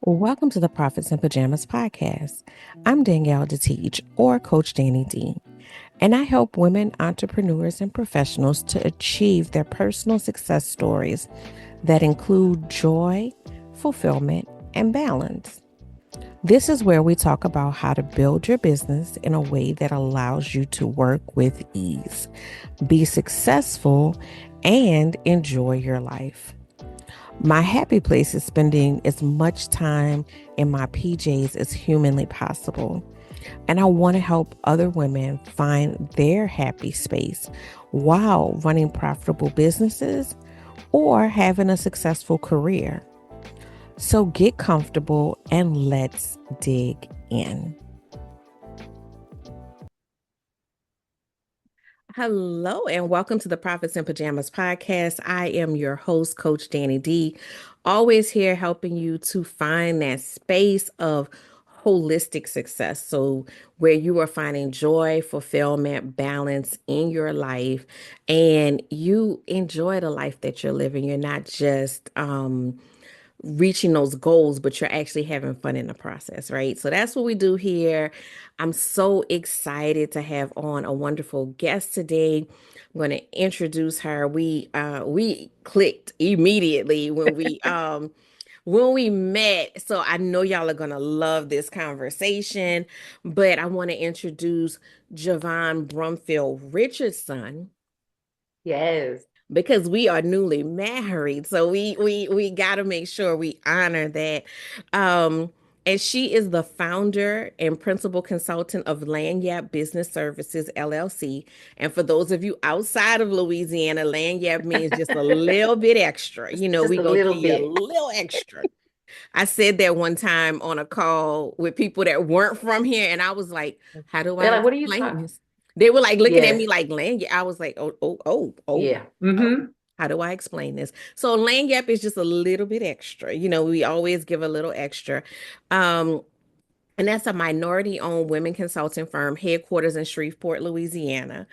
Welcome to the Profits in Pajamas podcast. I'm Danielle to Teach, or Coach Danny D, and I help women entrepreneurs and professionals to achieve their personal success stories that include joy, fulfillment, and balance. This is where we talk about how to build your business in a way that allows you to work with ease, be successful, and enjoy your life. My happy place is spending as much time in my PJs as humanly possible. And I want to help other women find their happy space while running profitable businesses or having a successful career. So get comfortable and let's dig in. Hello, and welcome to the Profits in Pajamas podcast. I am your host, Coach Danny D, always here helping you to find that space of holistic success. So, where you are finding joy, fulfillment, balance in your life, and you enjoy the life that you're living. You're not just, reaching those goals, but you're actually having fun in the process, right? So that's what we do here. I'm so excited to have on a wonderful guest today. I'm going to introduce her. We clicked immediately when we met. So I know y'all are going to love this conversation, but I want to introduce Jovon Brumfield Richardson Yes. because we are newly married. So we got to make sure we honor that. Um, and she is the founder and principal consultant of Lanyap Business Services LLC. And for those of you outside of Louisiana, Lanyap means just a little bit extra. You know, Just we a gonna little give you a bit. little extra. I said that one time on a call with people that weren't from here, and I was like, "How do They're I like, what are you explain talking? this?" They were like looking at Yes. me like land. I was like, "Oh, Yeah. oh." Mm-hmm. How do I explain this? So land gap is just a little bit extra. You know, we always give a little extra. Um, and that's a minority owned women consulting firm headquarters in Shreveport, Louisiana.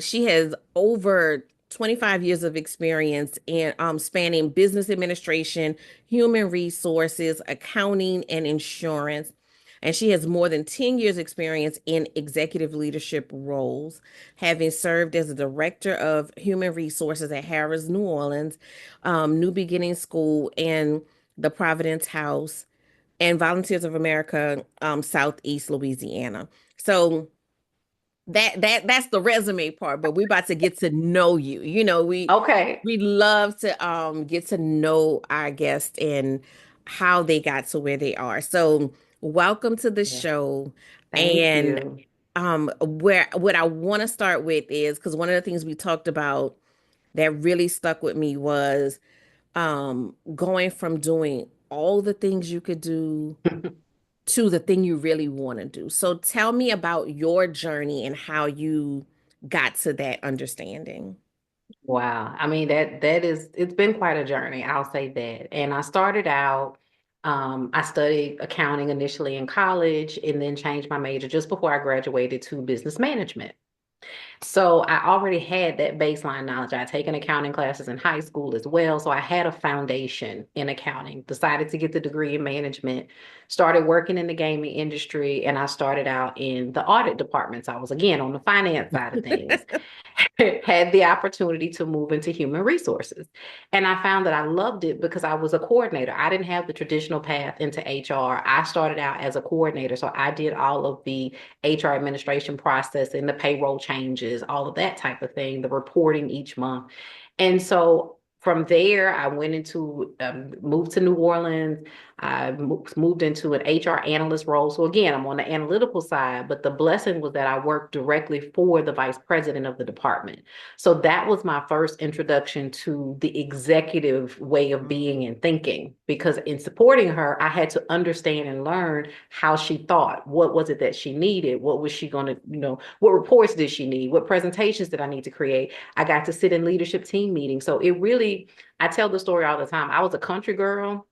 She has over 25 years of experience in spanning business administration, human resources, accounting, and insurance. And she has more than 10 years experience in executive leadership roles, having served as a director of human resources at Harris, New Orleans, New Beginning School, and the Providence House, and Volunteers of America, Southeast Louisiana. So that's the resume part, but we're about to get to know you. You know, Okay. we love to get to know our guests and how they got to where they are. So welcome to the Yeah. show. Thank And you. where what I want to start with is because one of the things we talked about that really stuck with me was going from doing all the things you could do to the thing you really want to do. So tell me about your journey and how you got to that understanding. Wow. I mean, it's been quite a journey, I'll say that. And I started out, I studied accounting initially in college and then changed my major just before I graduated to business management. So I already had that baseline knowledge. I had taken accounting classes in high school as well. So I had a foundation in accounting, decided to get the degree in management, started working in the gaming industry, and I started out in the audit departments. I was again on the finance side of things. Had the opportunity to move into human resources. And I found that I loved it because I was a coordinator. I didn't have the traditional path into HR. I started out as a coordinator. So I did all of the HR administration process and the payroll changes, all of that type of thing, the reporting each month. And so from there, I went into, moved to New Orleans. I moved into an HR analyst role. So again, I'm on the analytical side, but the blessing was that I worked directly for the vice president of the department. So that was my first introduction to the executive way of being and thinking, because in supporting her, I had to understand and learn how she thought. What was it that she needed? What was she going to, what reports did she need? What presentations did I need to create? I got to sit in leadership team meetings. So it really, I tell the story all the time. I was a country girl.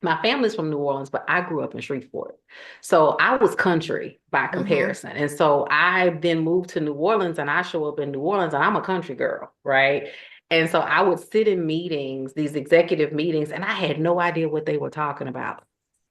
My family's from New Orleans, but I grew up in Shreveport. So I was country by Hmm. comparison. And so I then moved to New Orleans and I show up in New Orleans and I'm a country girl, right? And so I would sit in meetings, these executive meetings, and I had no idea what they were talking about.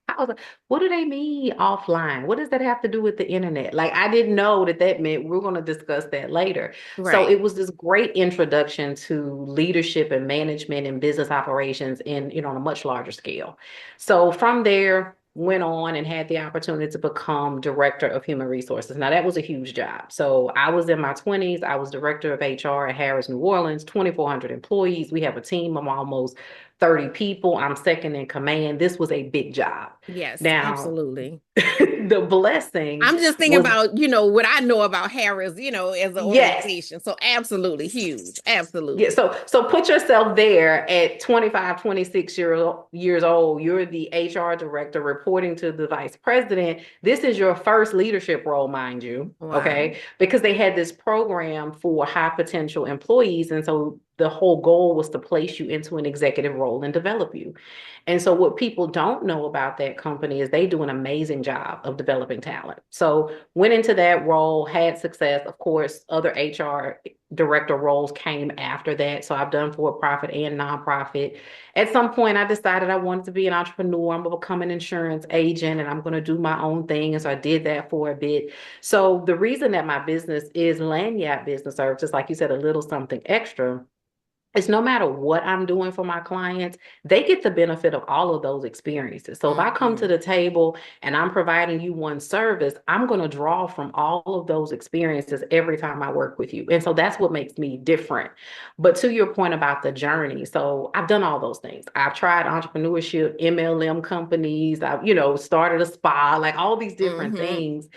I was like, what do they mean offline? What does that have to do with the internet? Like, I didn't know that that meant we're going to discuss that later. So Right. it was this great introduction to leadership and management and business operations in, on a much larger scale. So from there, went on and had the opportunity to become director of human resources. Now that was a huge job. So I was in my 20s. I was director of HR at Harris New Orleans, 2,400 employees. We have a team of almost 30 people. I'm second in command. This was a big job. Yes, Now, absolutely. the blessing I'm just thinking was about, what I know about Harris, as an yes. organization. So absolutely huge. Yeah, Absolutely. so put yourself there at 25, 26 years old. You're the HR director reporting to the vice president. This is your first leadership role, mind you, Wow. okay? Because they had this program for high potential employees. And so the whole goal was to place you into an executive role and develop you. And so what people don't know about that company is they do an amazing job of developing talent. So went into that role, had success. Of course, other HR director roles came after that. So I've done for-profit and nonprofit. At some point, I decided I wanted to be an entrepreneur. I'm gonna become an insurance agent and I'm gonna do my own thing. And so I did that for a bit. So the reason that my business is Lanyard Business Services, like you said, a little something extra, it's no matter what I'm doing for my clients, they get the benefit of all of those experiences. So if I come to Mhm. the table and I'm providing you one service, I'm going to draw from all of those experiences every time I work with you. And so that's what makes me different. But to your point about the journey, so I've done all those things. I've tried entrepreneurship, MLM companies, I've, started a spa, like all these different Mhm. things.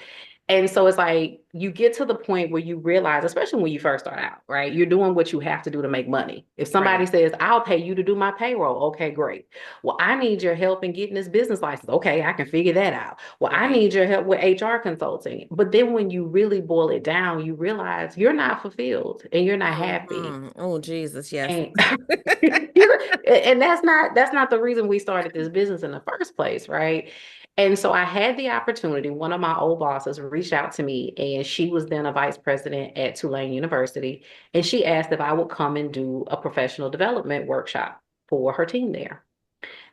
And so it's like you get to the point where you realize, especially when you first start out, right? You're doing what you have to do to make money. If somebody Right. says, I'll pay you to do my payroll, okay, great. Well, I need your help in getting this business license. Okay, I can figure that out. Well, I Right. need your help with HR consulting. But then when you really boil it down, you realize you're not fulfilled and you're not happy. Mhm. Oh, Jesus, yes. And and that's not the reason we started this business in the first place, right? And so I had the opportunity. One of my old bosses reached out to me, and she was then a vice president at Tulane University, and she asked if I would come and do a professional development workshop for her team there.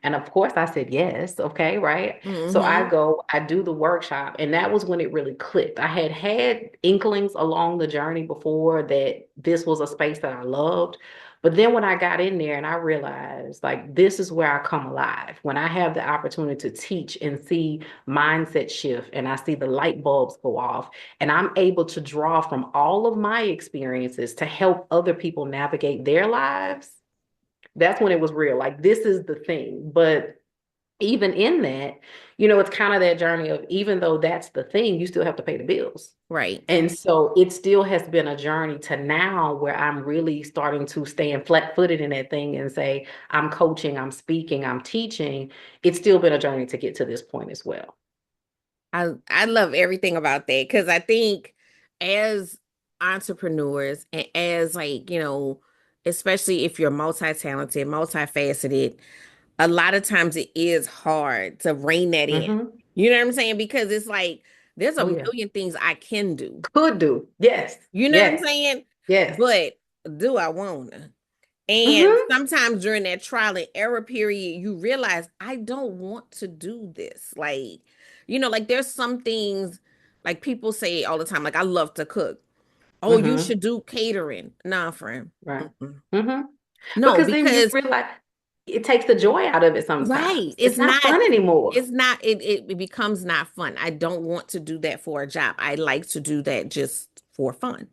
And of course, I said yes. Okay, right. So I Mhm. go, I do the workshop, and that was when it really clicked. I had had inklings along the journey before that this was a space that I loved. But then when I got in there and I realized like this is where I come alive, when I have the opportunity to teach and see mindset shift and I see the light bulbs go off, and I'm able to draw from all of my experiences to help other people navigate their lives, that's when it was real. Like, this is the thing. But even in that, it's kind of that journey of even though that's the thing, you still have to pay the bills. Right. And so it still has been a journey to now where I'm really starting to stand flat footed in that thing and say, I'm coaching, I'm speaking, I'm teaching. It's still been a journey to get to this point as well. I love everything about that because I think as entrepreneurs and as like, especially if you're multi-talented, multifaceted, a lot of times it is hard to rein that in. Hmm. You know what I'm saying? Because it's like there's a Oh, yeah. million things I can do. Could do. Yes. You know what I'm Yes. saying? Yes. But do I wanna? And Hmm. sometimes during that trial and error period, you realize I don't want to do this. Like, like there's some things like people say all the time, like I love to cook. Oh, you Hmm. should do catering. Nah, friend. Right. Mm-mm. Hmm. No, Because then you because realize it takes the joy out of it right, sometimes. It's not fun anymore. it's not, it becomes not fun. I don't want to do that for a job. I like to do that just for fun.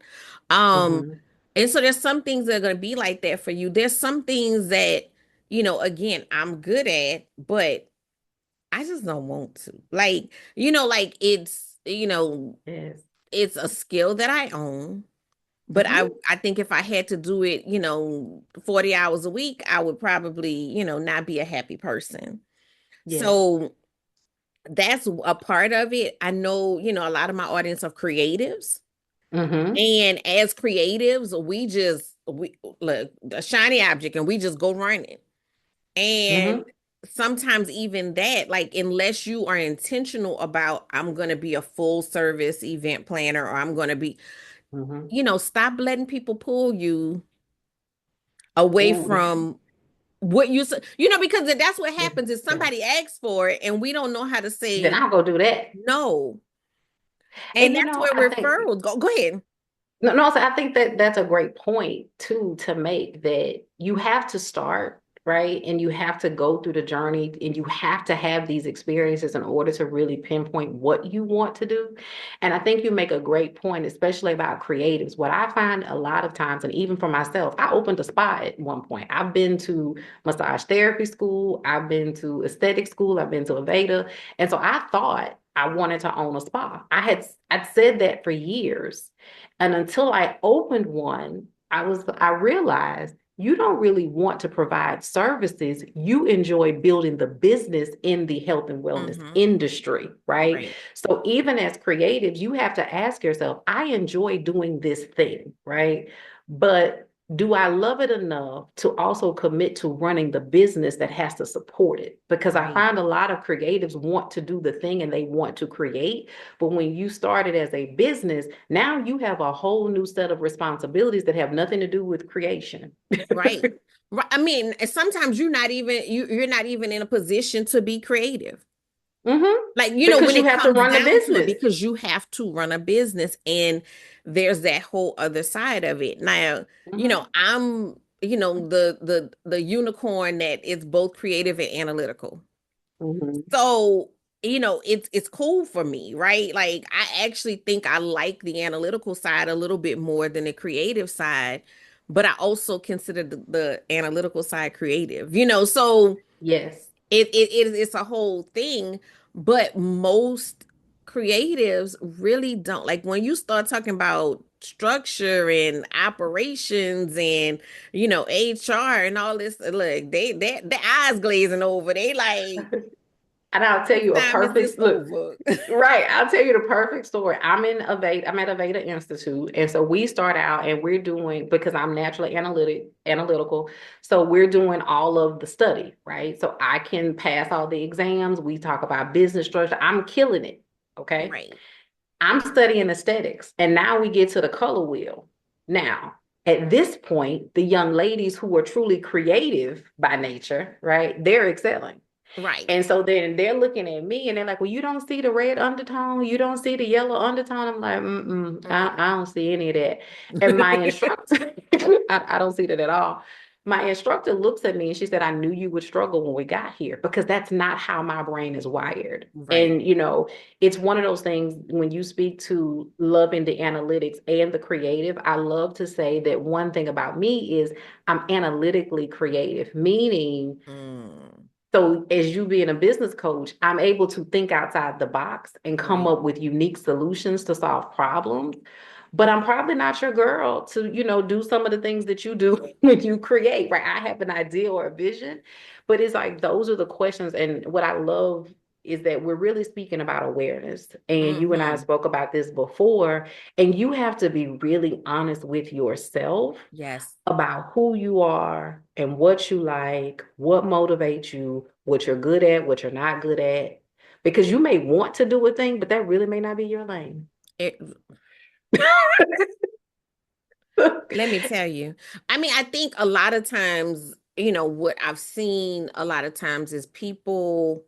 Um, Hmm. and so there's some things that are going to be like that for you. There's some things that, again, I'm good at, but I just don't want to. Like, like Yes. it's a skill that I own, but Hmm. I think if I had to do it, 40 hours a week, I would probably, not be a happy person. Yes. So that's a part of it. I know, a lot of my audience of creatives. Hmm. And as creatives, we look a shiny object and we just go running. And Hmm. sometimes even that, like unless you are intentional about I'm gonna be a full service event planner or I'm gonna be, Hmm. stop letting people pull you away Ooh, from what because that's what happens is somebody asks for it and we don't know how to Then say I'll go do that. no. And And that's where I think referrals go. Go ahead. no, so I think that that's a great point too to make that you have to start, right? And you have to go through the journey and you have to have these experiences in order to really pinpoint what you want to do. And I think you make a great point, especially about creatives. What I find a lot of times, and even for myself, I opened a spa at one point. I've been to massage therapy school, I've been to aesthetic school, I've been to Aveda. And so I thought I wanted to own a spa. I'd said that for years. And until I opened one, I realized you don't really want to provide services. You enjoy building the business in the health and wellness Mm-hmm. industry, right? Right. So even as creatives, you have to ask yourself, I enjoy doing this thing, right? But do I love it enough to also commit to running the business that has to support it? Because I Right. find a lot of creatives want to do the thing and they want to create, but when you started as a business, now you have a whole new set of responsibilities that have nothing to do with creation. Right. Right. I mean, and sometimes you're not even in a position to be creative. Mm-hmm. Like, when Because you it have to comes run the down to it, business. because you have to run a business and there's that whole other side of it. Now, Mm-hmm. I'm, the unicorn that is both creative and analytical. Mm-hmm. So, it's cool for me, right? Like I actually think I like the analytical side a little bit more than the creative side, but I also consider the analytical side creative, so Yes. it's a whole thing, but most creatives really don't like when you start talking about structure and operations and HR and all this. Look, they their eyes glazing over. They like, And I'll tell what you a time is this perfect look. over? Right. I'll tell you the perfect story. I'm at Aveda Institute. And so we start out and we're doing, because I'm naturally analytical. So we're doing all of the study, right? So I can pass all the exams. We talk about business structure. I'm killing it. Okay. Right, I'm studying aesthetics. And now we get to the color wheel. Now, at this point, the young ladies who are truly creative by nature, right? They're excelling. right. And so then they're looking at me and they're like, well, you don't see the red undertone, you don't see the yellow undertone. I'm like, I don't see any of that. And my instructor, I don't see that at all. My instructor looks at me and she said, I knew you would struggle when we got here because that's not how my brain is wired. Right. And, it's one of those things when you speak to loving the analytics and the creative, I love to say that one thing about me is I'm analytically creative, meaning Mm, so as you being a business coach, I'm able to think outside the box and come right. up with unique solutions to solve problems. But I'm probably not your girl to, do some of the things that you do when you create, right? I have an idea or a vision, but it's like those are the questions. And what I love is that we're really speaking about awareness. And you and I Mm-hmm. spoke about this before, and you have to be really honest with yourself Yes. about who you are and what you like, what motivates you, what you're good at, what you're not good at. Because you may want to do a thing, but that really may not be your lane. It, let me tell you. I mean, I think a lot of times, what I've seen a lot of times is people,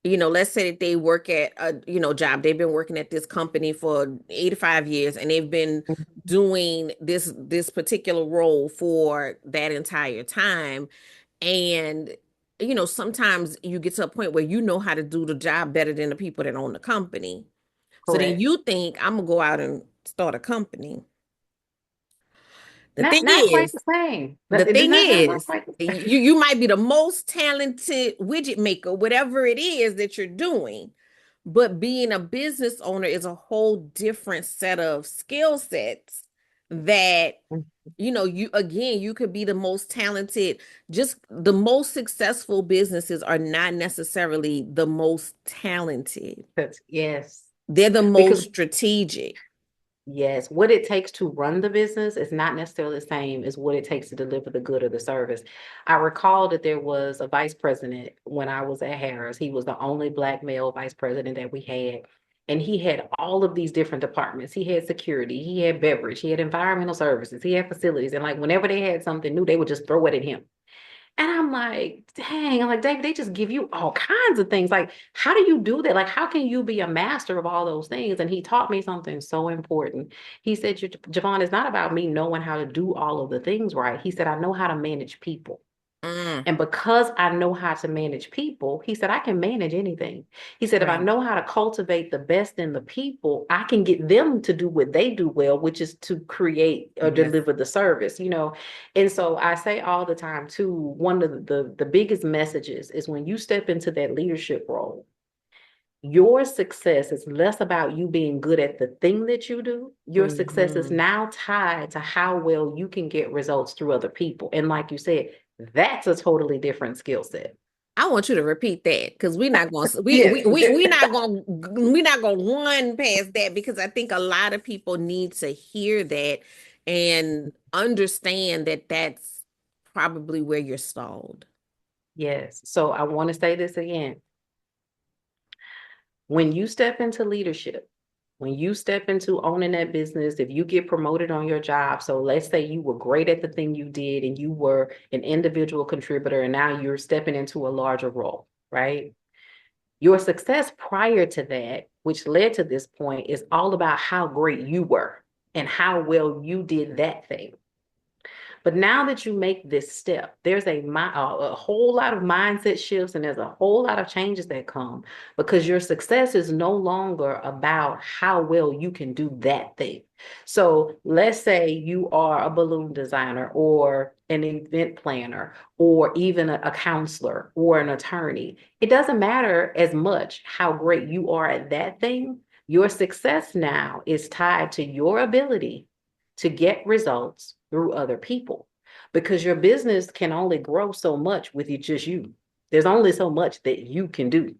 let's say that they work at a, job. They've been working at this company for 85 years and they've been doing this particular role for that entire time. And, sometimes you get to a point where you know how to do the job better than the people that own the company. So then Correct. you think, I'm gonna go out and start a company. The thing Not quite is, the same. the But it did thing not work is, quite the same. you might be the most talented widget maker, whatever it is that you're doing. But being a business owner is a whole different set of skill sets that you could be the most talented. Just the most successful businesses are not necessarily the most talented. Yes. They're the Because most strategic. yes, what it takes to run the business is not necessarily the same as what it takes to deliver the good or the service. I recall that there was a vice president when I was at Harris. He was the only Black male vice president that we had. And he had all of these different departments. He had security, he had beverage, he had environmental services, he had facilities. And like whenever they had something new, they would just throw it at him. And I'm like, dang, I'm like, David, they just give you all kinds of things. Like, how do you do that? Like, how can you be a master of all those things? And he taught me something so important. He said, Jovon, it's not about me knowing how to do all of the things right. He said, I know how to manage people. Mm, And because I know how to manage people, he said, I can manage anything. He said, if I right. know how to cultivate the best in the people, I can get them to do what they do well, which is to create or Yes. deliver the service, you know? And so I say all the time too, one of the biggest messages is when you step into that leadership role, your success is less about you being good at the thing that you do. Your success is Hmm. now tied to how well you can get results through other people. And like you said, that's a totally different skill set. I want you to repeat that because we're not going to Yes. we're not going to run past that because I think a lot of people need to hear that and understand that that's probably where you're stalled. Yes. So I want to say this again. When you step into leadership, when you step into owning that business, if you get promoted on your job, so let's say you were great at the thing you did and you were an individual contributor and now you're stepping into a larger role, right? Your success prior to that, which led to this point, is all about how great you were and how well you did that thing. But now that you make this step, there's a whole lot of mindset shifts and there's a whole lot of changes that come because your success is no longer about how well you can do that thing. So let's say you are a balloon designer or an event planner or even a counselor or an attorney. It doesn't matter as much how great you are at that thing. Your success now is tied to your ability to get results through other people because your business can only grow so much with just you. There's only so much that you can do.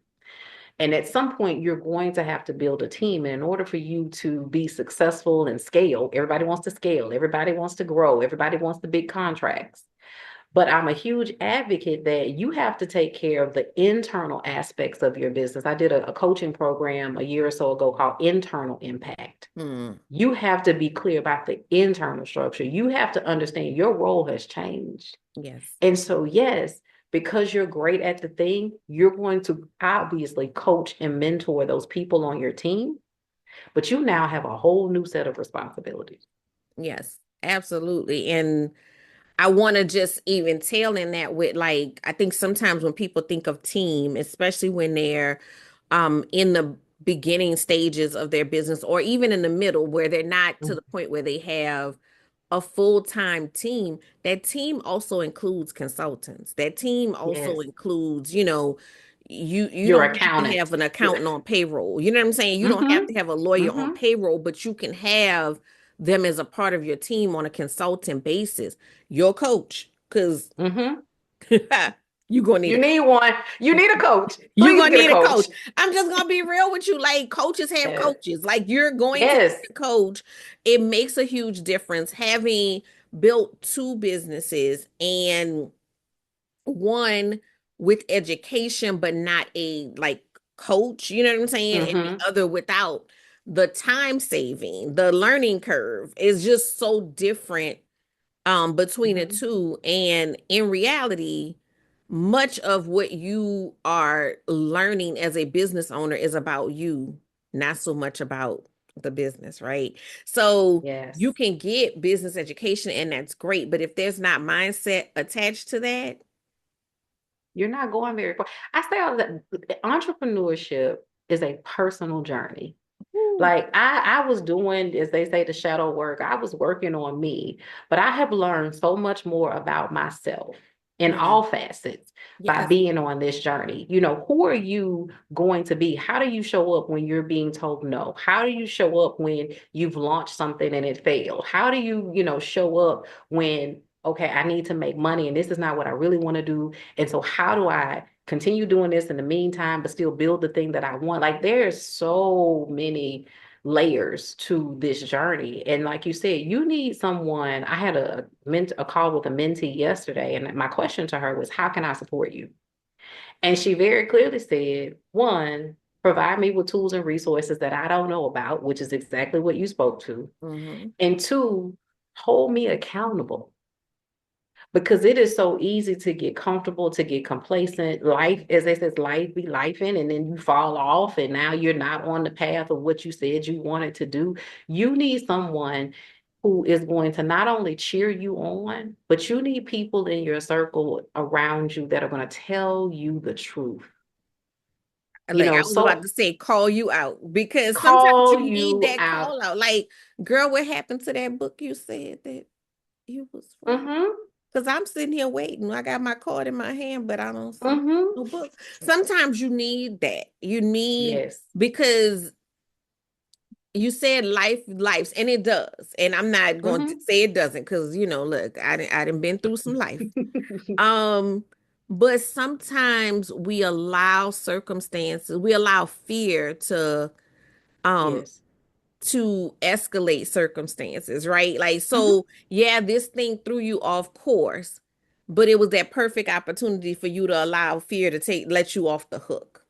And at some point, you're going to have to build a team. And in order for you to be successful and scale, everybody wants to scale, everybody wants to grow, everybody wants the big contracts. But I'm a huge advocate that you have to take care of the internal aspects of your business. I did a coaching program a year or so ago called Internal Impact. Hmm. You have to be clear about the internal structure. You have to understand your role has changed. Yes. And so, yes, because you're great at the thing, you're going to obviously coach and mentor those people on your team, but you now have a whole new set of responsibilities. Yes. Absolutely. And I want to just even tail in that with like I think sometimes when people think of team, especially when they're in the beginning stages of their business or even in the middle where they're not to the point where they have a full-time team, that team also includes consultants. That team also Yes, includes, you your don't have to accountant. have an accountant on payroll. You know what I'm saying? You don't have Mm-hmm. to have a lawyer on Mm-hmm. payroll, but you can have them as a part of your team on a consultant basis. Your coach, because Mm-hmm. you're gonna need You a need one. You need a coach. you're Please gonna get a need a coach. coach. I'm just gonna be real with you. Like coaches have Yes. coaches. Like you're going to Yes. get a coach. It makes a huge difference having built two businesses and one with education, but not a like coach, you know what I'm saying? And the Mm-hmm. other without the time saving, the learning curve is just so different between the Mm-hmm. two. And in reality, much of what you are learning as a business owner is about you, not so much about the business, right? So you Yes. can get business education and that's great, but if there's not mindset attached to that, You're not going very far. I say all that entrepreneurship is a personal journey. whew, Like I was doing, as they say, the shadow work. I was working on me, but I have learned so much more about myself in yeah, all facets by yes, being on this journey. You know, who are you going to be? How do you show up when you're being told no? How do you show up when you've launched something and it failed? How do you, show up when, okay, I need to make money and this is not what I really want to do. And so how do I continue doing this in the meantime, but still build the thing that I want? Like there's so many layers to this journey. And like you said, you need someone. I had a call with a mentee yesterday, and my question to her was, how can I support you? And she very clearly said, one, provide me with tools and resources that I don't know about, which is exactly what you spoke to. hmm And two, hold me accountable. because it is so easy to get comfortable, to get complacent. Life, as they says, life be lifing, and then you fall off, and now you're not on the path of what you said you wanted to do. You need someone who is going to not only cheer you on, but you need people in your circle around you that are going to tell you the truth. You Like know, I was about so to say, call you out because sometimes call you need you that out. call out. Like, girl, what happened to that book you said that you was writing? Mm-hmm. Because I'm sitting here waiting. I got my card in my hand, but I don't see Mm-hmm. no book. Sometimes you need that. You need Yes. because you said lives, and it does. And I'm not going to Mm-hmm. say it doesn't because look, I didn't been through some life. Um, but sometimes we allow circumstances, we allow fear um Yes. to escalate circumstances, right? Like, Mm-hmm. so yeah, this thing threw you off course, but it was that perfect opportunity for you to allow fear to let you off the hook.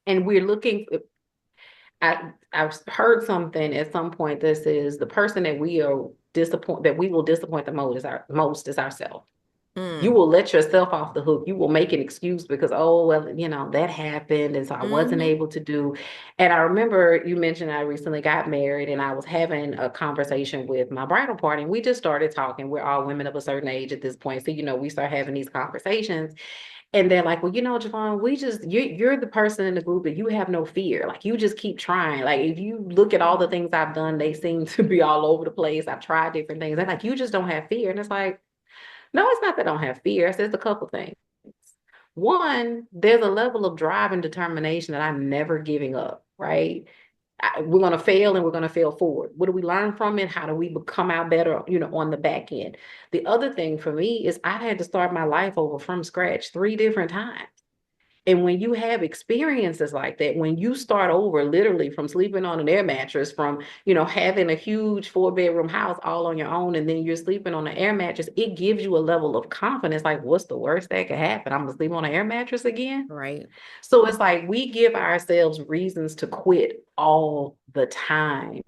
And we're looking. I've heard something at some point that says the person that we will disappoint the most is ourselves. You Mm. will let yourself off the hook. You will make an excuse because, oh, well, that happened. And so I wasn't Mm-hmm. able to do. And I remember you mentioned I recently got married and I was having a conversation with my bridal party. And we just started talking. We're all women of a certain age at this point. So, we start having these conversations. And they're like, well, Jovon, you're the person in the group that you have no fear. Like, you just keep trying. Like, if you look at all the things I've done, they seem to be all over the place. I've tried different things. They're like, you just don't have fear. And it's like, no, it's not that I don't have fear. It's just a couple things. One, there's a level of drive and determination that I'm never giving up, right? We're going to fail and we're going to fail forward. What do we learn from it? How do we come out better, on the back end? The other thing for me is I had to start my life over from scratch 3 different times. And when you have experiences like that, when you start over literally from sleeping on an air mattress, from, having a huge 4 bedroom house all on your own, and then you're sleeping on an air mattress, it gives you a level of confidence. Like, what's the worst that could happen? I'm gonna sleep on an air mattress again. Right. So it's like we give ourselves reasons to quit all the time.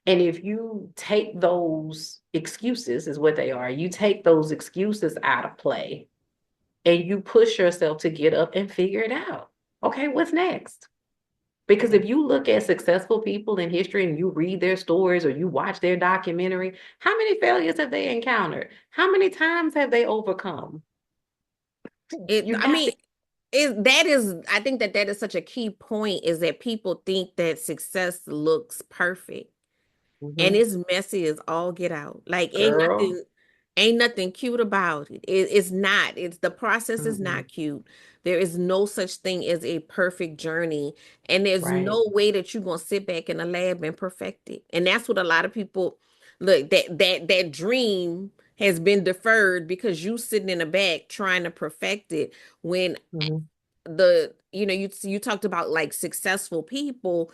And if you take those excuses, is what they are, you take those excuses out of play and you push yourself to get up and figure it out. Okay, what's next? Because Yeah. if you look at successful people in history and you read their stories or you watch their documentary, how many failures have they encountered? How many times have they overcome? It, You I got mean, to. I think that is such a key point is that people think that success looks perfect. And Mhm. it's messy as all get out. Like Girl. ain't nothing cute about it. It's not. It's the process is Mm-mm. not cute. There is no such thing as a perfect journey. And there's Right. no way that you're gonna sit back in a lab and perfect it. And that's what a lot of people look, that dream has been deferred because you sitting in the back trying to perfect it when Mhm. you talked about like successful people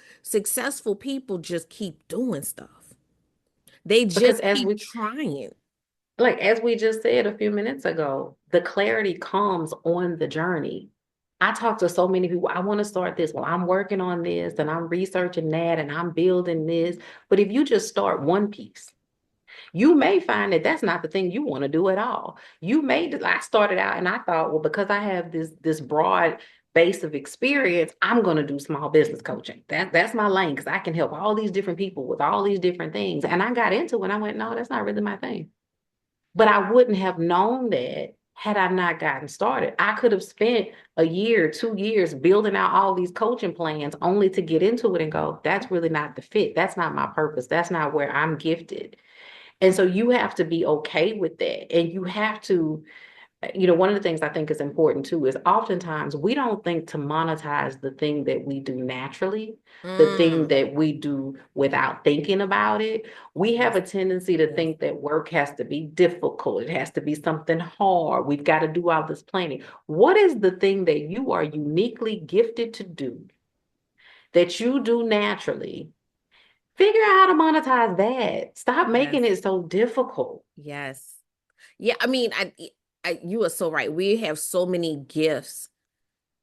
just keep doing stuff. They Because just keep trying. as we just said a few minutes ago, the clarity comes on the journey. I talk to so many people. I want to start this. Well, I'm working on this and I'm researching that and I'm building this. But if you just start one piece, you may find that that's not the thing you want to do at all. I started out and I thought, well, because I have this broad base of experience, I'm going to do small business coaching. That's my lane because I can help all these different people with all these different things. And I got into it and I went, no, that's not really my thing. But I wouldn't have known that had I not gotten started. I could have spent a year, 2 years building out all these coaching plans only to get into it and go, that's really not the fit. That's not my purpose. That's not where I'm gifted. And so you have to be okay with that. And you have to, one of the things I think is important too is oftentimes we don't think to monetize the thing that we do naturally, the thing Mm. that we do without thinking about it. We have Yes. a tendency to Yes. think that work has to be difficult, it has to be something hard. We've got to do all this planning. What is the thing that you are uniquely gifted to do that you do naturally? Figure out how to monetize that. Stop Yes. making it so difficult. Yes. Yeah, I mean, you are so right. We have so many gifts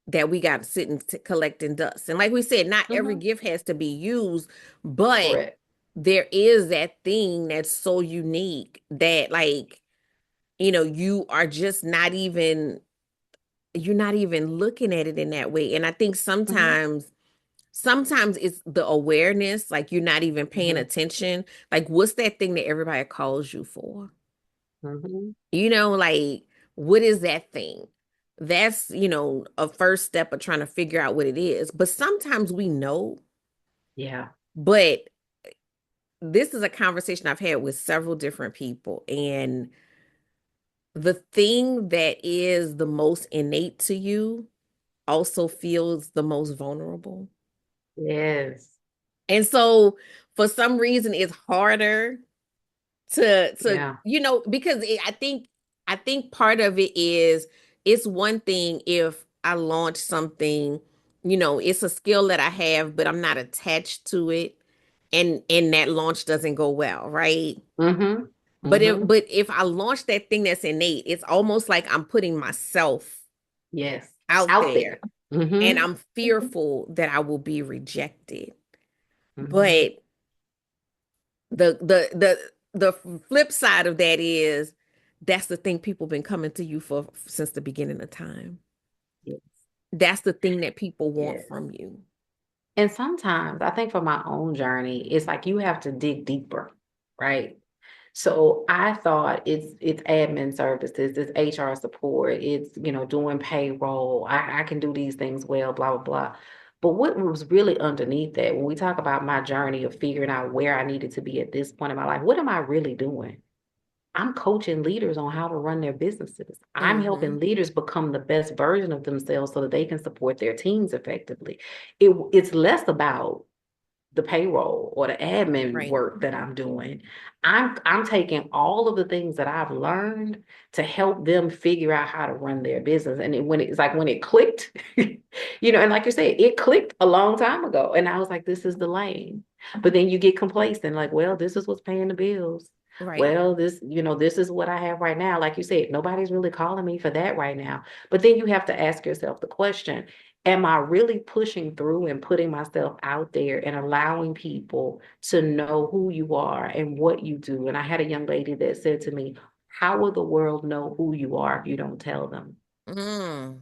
that we got to sit and collecting dust. And like we said, not every Mhm. gift has to be used, but Correct. there is that thing that's so unique that like you are just not even, you're not even looking at it in that way. And I think Mm-hmm. sometimes it's the awareness, like you're not even paying Mm-hmm. attention. Like, what's that thing that everybody calls you for? Mm-hmm. Like, what is that thing? That's, a first step of trying to figure out what it is. But sometimes we know, Yeah. but this is a conversation I've had with several different people. And the thing that is the most innate to you also feels the most vulnerable. Yes. And so for some reason it's harder to Yeah. because I think part of it is, it's one thing if I launch something, it's a skill that I have, but I'm not attached to it, and that launch doesn't go well, right? Mm-hmm. But if Mm-hmm. but if I launch that thing that's innate, it's almost like I'm putting myself Yes. out Out there, there. and Mm-hmm. I'm fearful that I will be rejected. Mm-hmm. But the flip side of that is, that's the thing people been coming to you for since the beginning of time. Yes. That's the thing that people want Yes. from you. And sometimes I think for my own journey, it's like you have to dig deeper, right? So I thought it's admin services, it's HR support, it's doing payroll. I can do these things well, blah blah blah. But what was really underneath that, when we talk about my journey of figuring out where I needed to be at this point in my life, what am I really doing? I'm coaching leaders on how to run their businesses. I'm Mm-hmm. helping leaders become the best version of themselves so that they can support their teams effectively. It's less about the payroll or the admin Right. work that I'm doing. I'm taking all of the things that I've learned to help them figure out how to run their business. And it's like when it clicked, and like you said, it clicked a long time ago. And I was like, this is the lane. But then you get complacent, like, well, this is what's paying the bills. Right. Well, this is what I have right now. Like you said, nobody's really calling me for that right now. But then you have to ask yourself the question, am I really pushing through and putting myself out there and allowing people to know who you are and what you do? And I had a young lady that said to me, how will the world know who you are if you don't tell them? Mm.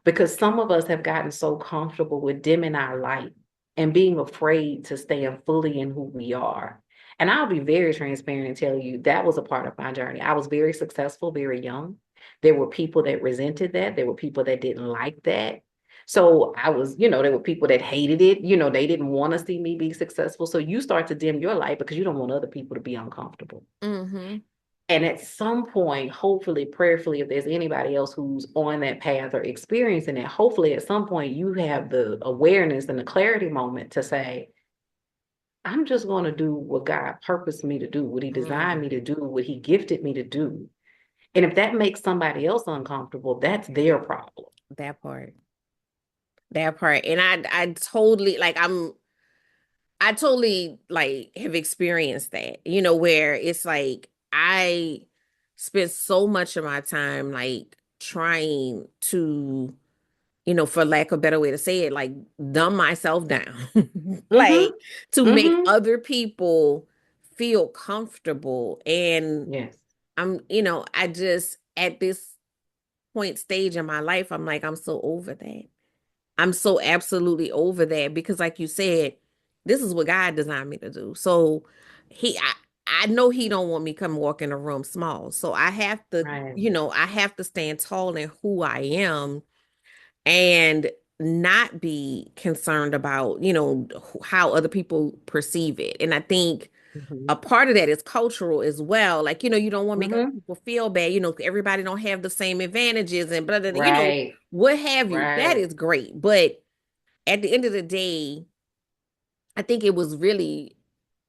Because some of us have gotten so comfortable with dimming our light and being afraid to stand fully in who we are. And I'll be very transparent and tell you that was a part of my journey. I was very successful, very young. There were people that resented that. There were people that didn't like that. So there were people that hated it. They didn't want to see me be successful. So you start to dim your light because you don't want other people to be uncomfortable. Mm-hmm. And at some point, hopefully, prayerfully, if there's anybody else who's on that path or experiencing it, hopefully at some point you have the awareness and the clarity moment to say, I'm just going to do what God purposed me to do, what He designed Mm. me to do, what He gifted me to do. And if that makes somebody else uncomfortable, that's their problem. That part. That part. And I totally I totally like have experienced that, where it's like I spent so much of my time like trying to, for lack of a better way to say it, like dumb myself down, like Mm-hmm. to make Mm-hmm. other people feel comfortable. And Yes. I just, at this point stage in my life, I'm like, I'm so over that. I'm so absolutely over that because, like you said, this is what God designed me to do. So I know He don't want me come walk in a room small. So I have to, Right. I have to stand tall in who I am and not be concerned about, how other people perceive it. And I think Mm-hmm. a part of that is cultural as well. Like, you don't want to make other Mm-hmm. people feel bad. Everybody don't have the same advantages and blah, blah, blah, Right. what have you. That Right. is great. But at the end of the day, I think it was really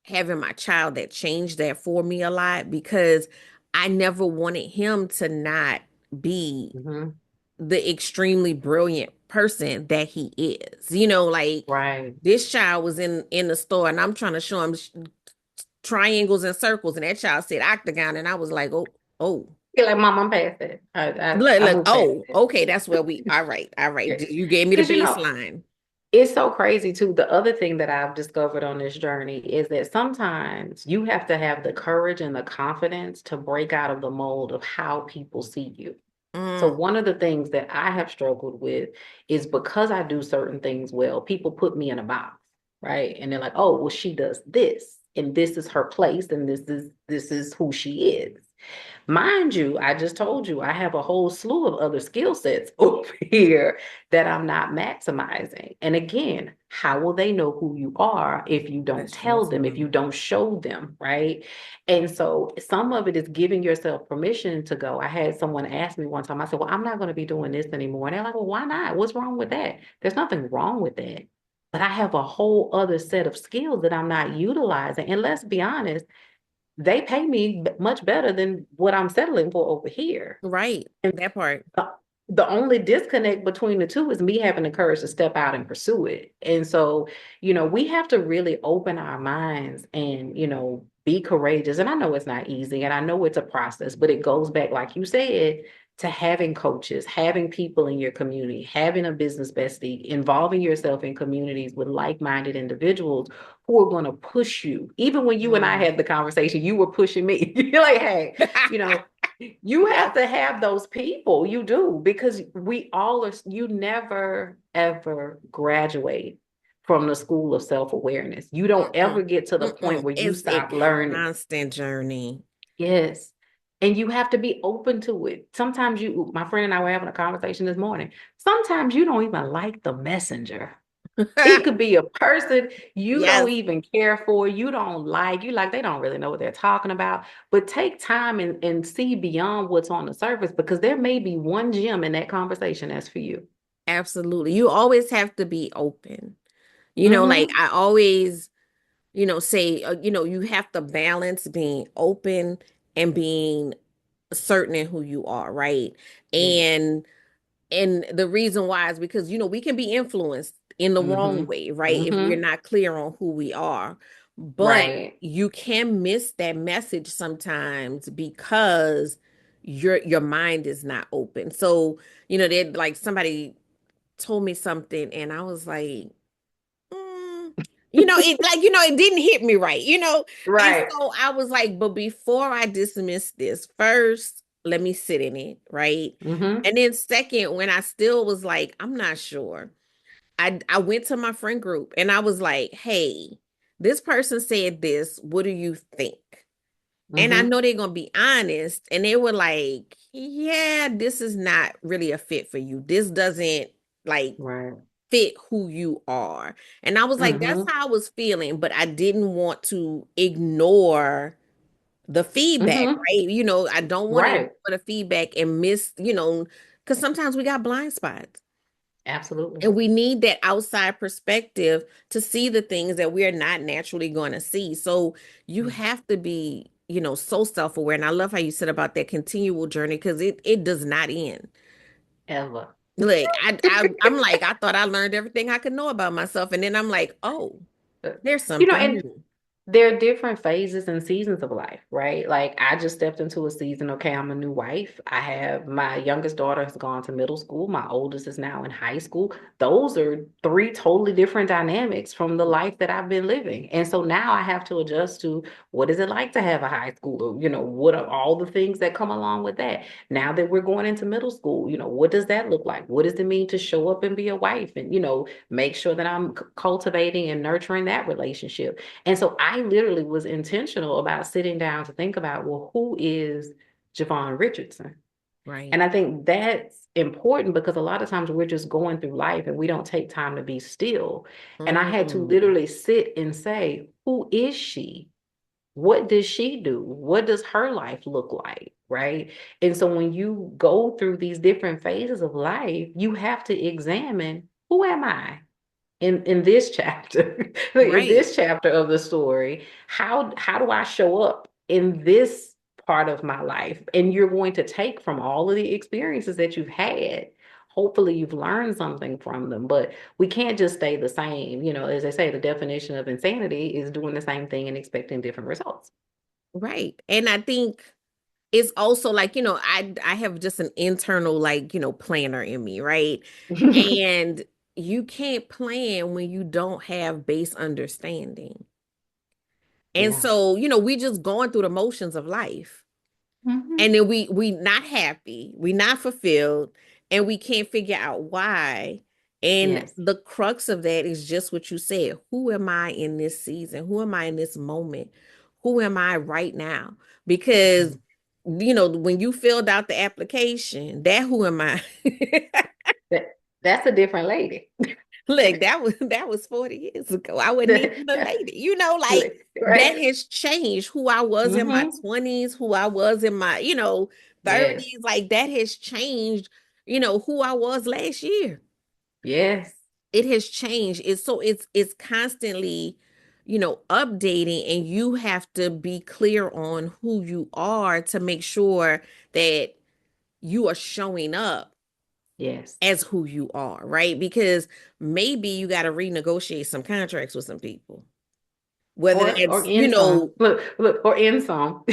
having my child that changed that for me a lot, because I never wanted him to not be Mm-hmm. the extremely brilliant person that he is. Like, Right. this child was in the store and I'm trying to show him triangles and circles, and that child said octagon, and I was like, oh. Feel like mom, I'm past it. I Look, I look, moved past oh, it. okay, that's where we, all right, all right. Yeah. You gave me the Because baseline. It's so crazy too. The other thing that I've discovered on this journey is that sometimes you have to have the courage and the confidence to break out of the mold of how people see you. So Mm, one of the things that I have struggled with is because I do certain things well, people put me in a box, right? And they're like, "Oh, well, she does this, and this is her place, and this is who she is." Mind you, I just told you I have a whole slew of other skill sets over here that I'm not maximizing. And again, how will they know who you are if you don't that's true tell them, if you too. don't show them, right? And so some of it is giving yourself permission to go. I had someone ask me one time, I said, "Well, I'm not going to be doing this anymore." And they're like, "Well, why not? What's wrong with that?" There's nothing wrong with that. But I have a whole other set of skills that I'm not utilizing. And let's be honest, they pay me much better than what I'm settling for over here. Right. And That part. the, the only disconnect between the two is me having the courage to step out and pursue it. And so, we have to really open our minds and, be courageous. And I know it's not easy and I know it's a process, but it goes back, like you said, to having coaches, having people in your community, having a business bestie, involving yourself in communities with like-minded individuals who are going to push you. Even when you and I Mm. had the conversation, you were pushing me. You're like, "Hey, you know, you have to have those people. You do, because we all are, you never ever graduate from the school of self-awareness. You don't ever Mm-mm. get to the point Mm-mm. where you It's a stop learning. constant journey. Yes. And you have to be open to it. Sometimes my friend and I were having a conversation this morning. Sometimes you don't even like the messenger. It could be a person you don't Yes, even care for, you like, they don't really know what they're talking about. But take time and see beyond what's on the surface, because there may be one gem in that conversation that's for you. absolutely. You always have to be open. Like Mm-hmm. I always, say, you have to balance being open and being certain in who you are, right? Yes. And the reason why is because, we can be influenced in the wrong Mm-hmm. way, right? If we're Mm-hmm. not clear on who we are. But Right. you can miss that message sometimes because your mind is not open. So, they like somebody told me something and I was like, mm, it didn't hit me right, And Right. so I was like, but before I dismiss this, first, let me sit in it, right? Mm-hmm. And then second, when I still was like, I'm not sure, I went to my friend group and I was like, hey, this person said this. What do you think? And I Mm-hmm. know they're gonna be honest. And they were like, yeah, this is not really a fit for you. This doesn't like Right. fit who you are. And I was like, that's Mm-hmm. how I was feeling, but I didn't want to ignore the feedback, Mm-hmm. right? I don't want to ignore Right. the feedback and miss, because sometimes we got blind spots. Absolutely. And we need that outside perspective to see the things that we are not naturally going to see. So you have to be, so self-aware. And I love how you said about that continual journey because it does not end. Ever. Like I'm like, I thought I learned everything I could know about myself. And then I'm like, oh, there's something And new. there are different phases and seasons of life, right? Like I just stepped into a season, okay, I'm a new wife. I have my youngest daughter has gone to middle school. My oldest is now in high school. Those are three totally different dynamics from the life that I've been living. And so now I have to adjust to what is it like to have a high schooler? What are all the things that come along with that? Now that we're going into middle school, what does that look like? What does it mean to show up and be a wife and, make sure that I'm cultivating and nurturing that relationship? And so I literally was intentional about sitting down to think about, well, who is Jovon Richardson? Right. And I think that's important because a lot of times we're just going through life and we don't take time to be still. And I had to Mm, literally sit and say, who is she? What does she do? What does her life look like? Right. And so when you go through these different phases of life, you have to examine, who am I? In this chapter, in right. this chapter of the story, how do I show up in this part of my life? And you're going to take from all of the experiences that you've had. Hopefully you've learned something from them, but we can't just stay the same. As they say, the definition of insanity is doing the same thing and expecting different results. Right. And I think it's also like, I have just an internal like, planner in me, right? And you can't plan when you don't have base understanding. And Yeah. so, we just going through the motions of life. Hmm. And then we not happy, we not fulfilled, and we can't figure out why. And Yes. the crux of that is just what you said. Who am I in this season? Who am I in this moment? Who am I right now? Because Mhm. when you filled out the application, that who am I? That's a different lady. Look, that was 40 years ago. I wasn't even a lady. Like that Right. has changed who I was in my Hmm. 20s, who I was in my, Yes. 30s. Like that has changed, who I was last year. Yes. It has changed. It's constantly, updating, and you have to be clear on who you are to make sure that you are showing up Yes. as who you are, right? Because maybe you got to renegotiate some contracts with some people, whether Or that's, in some. Look, or in some.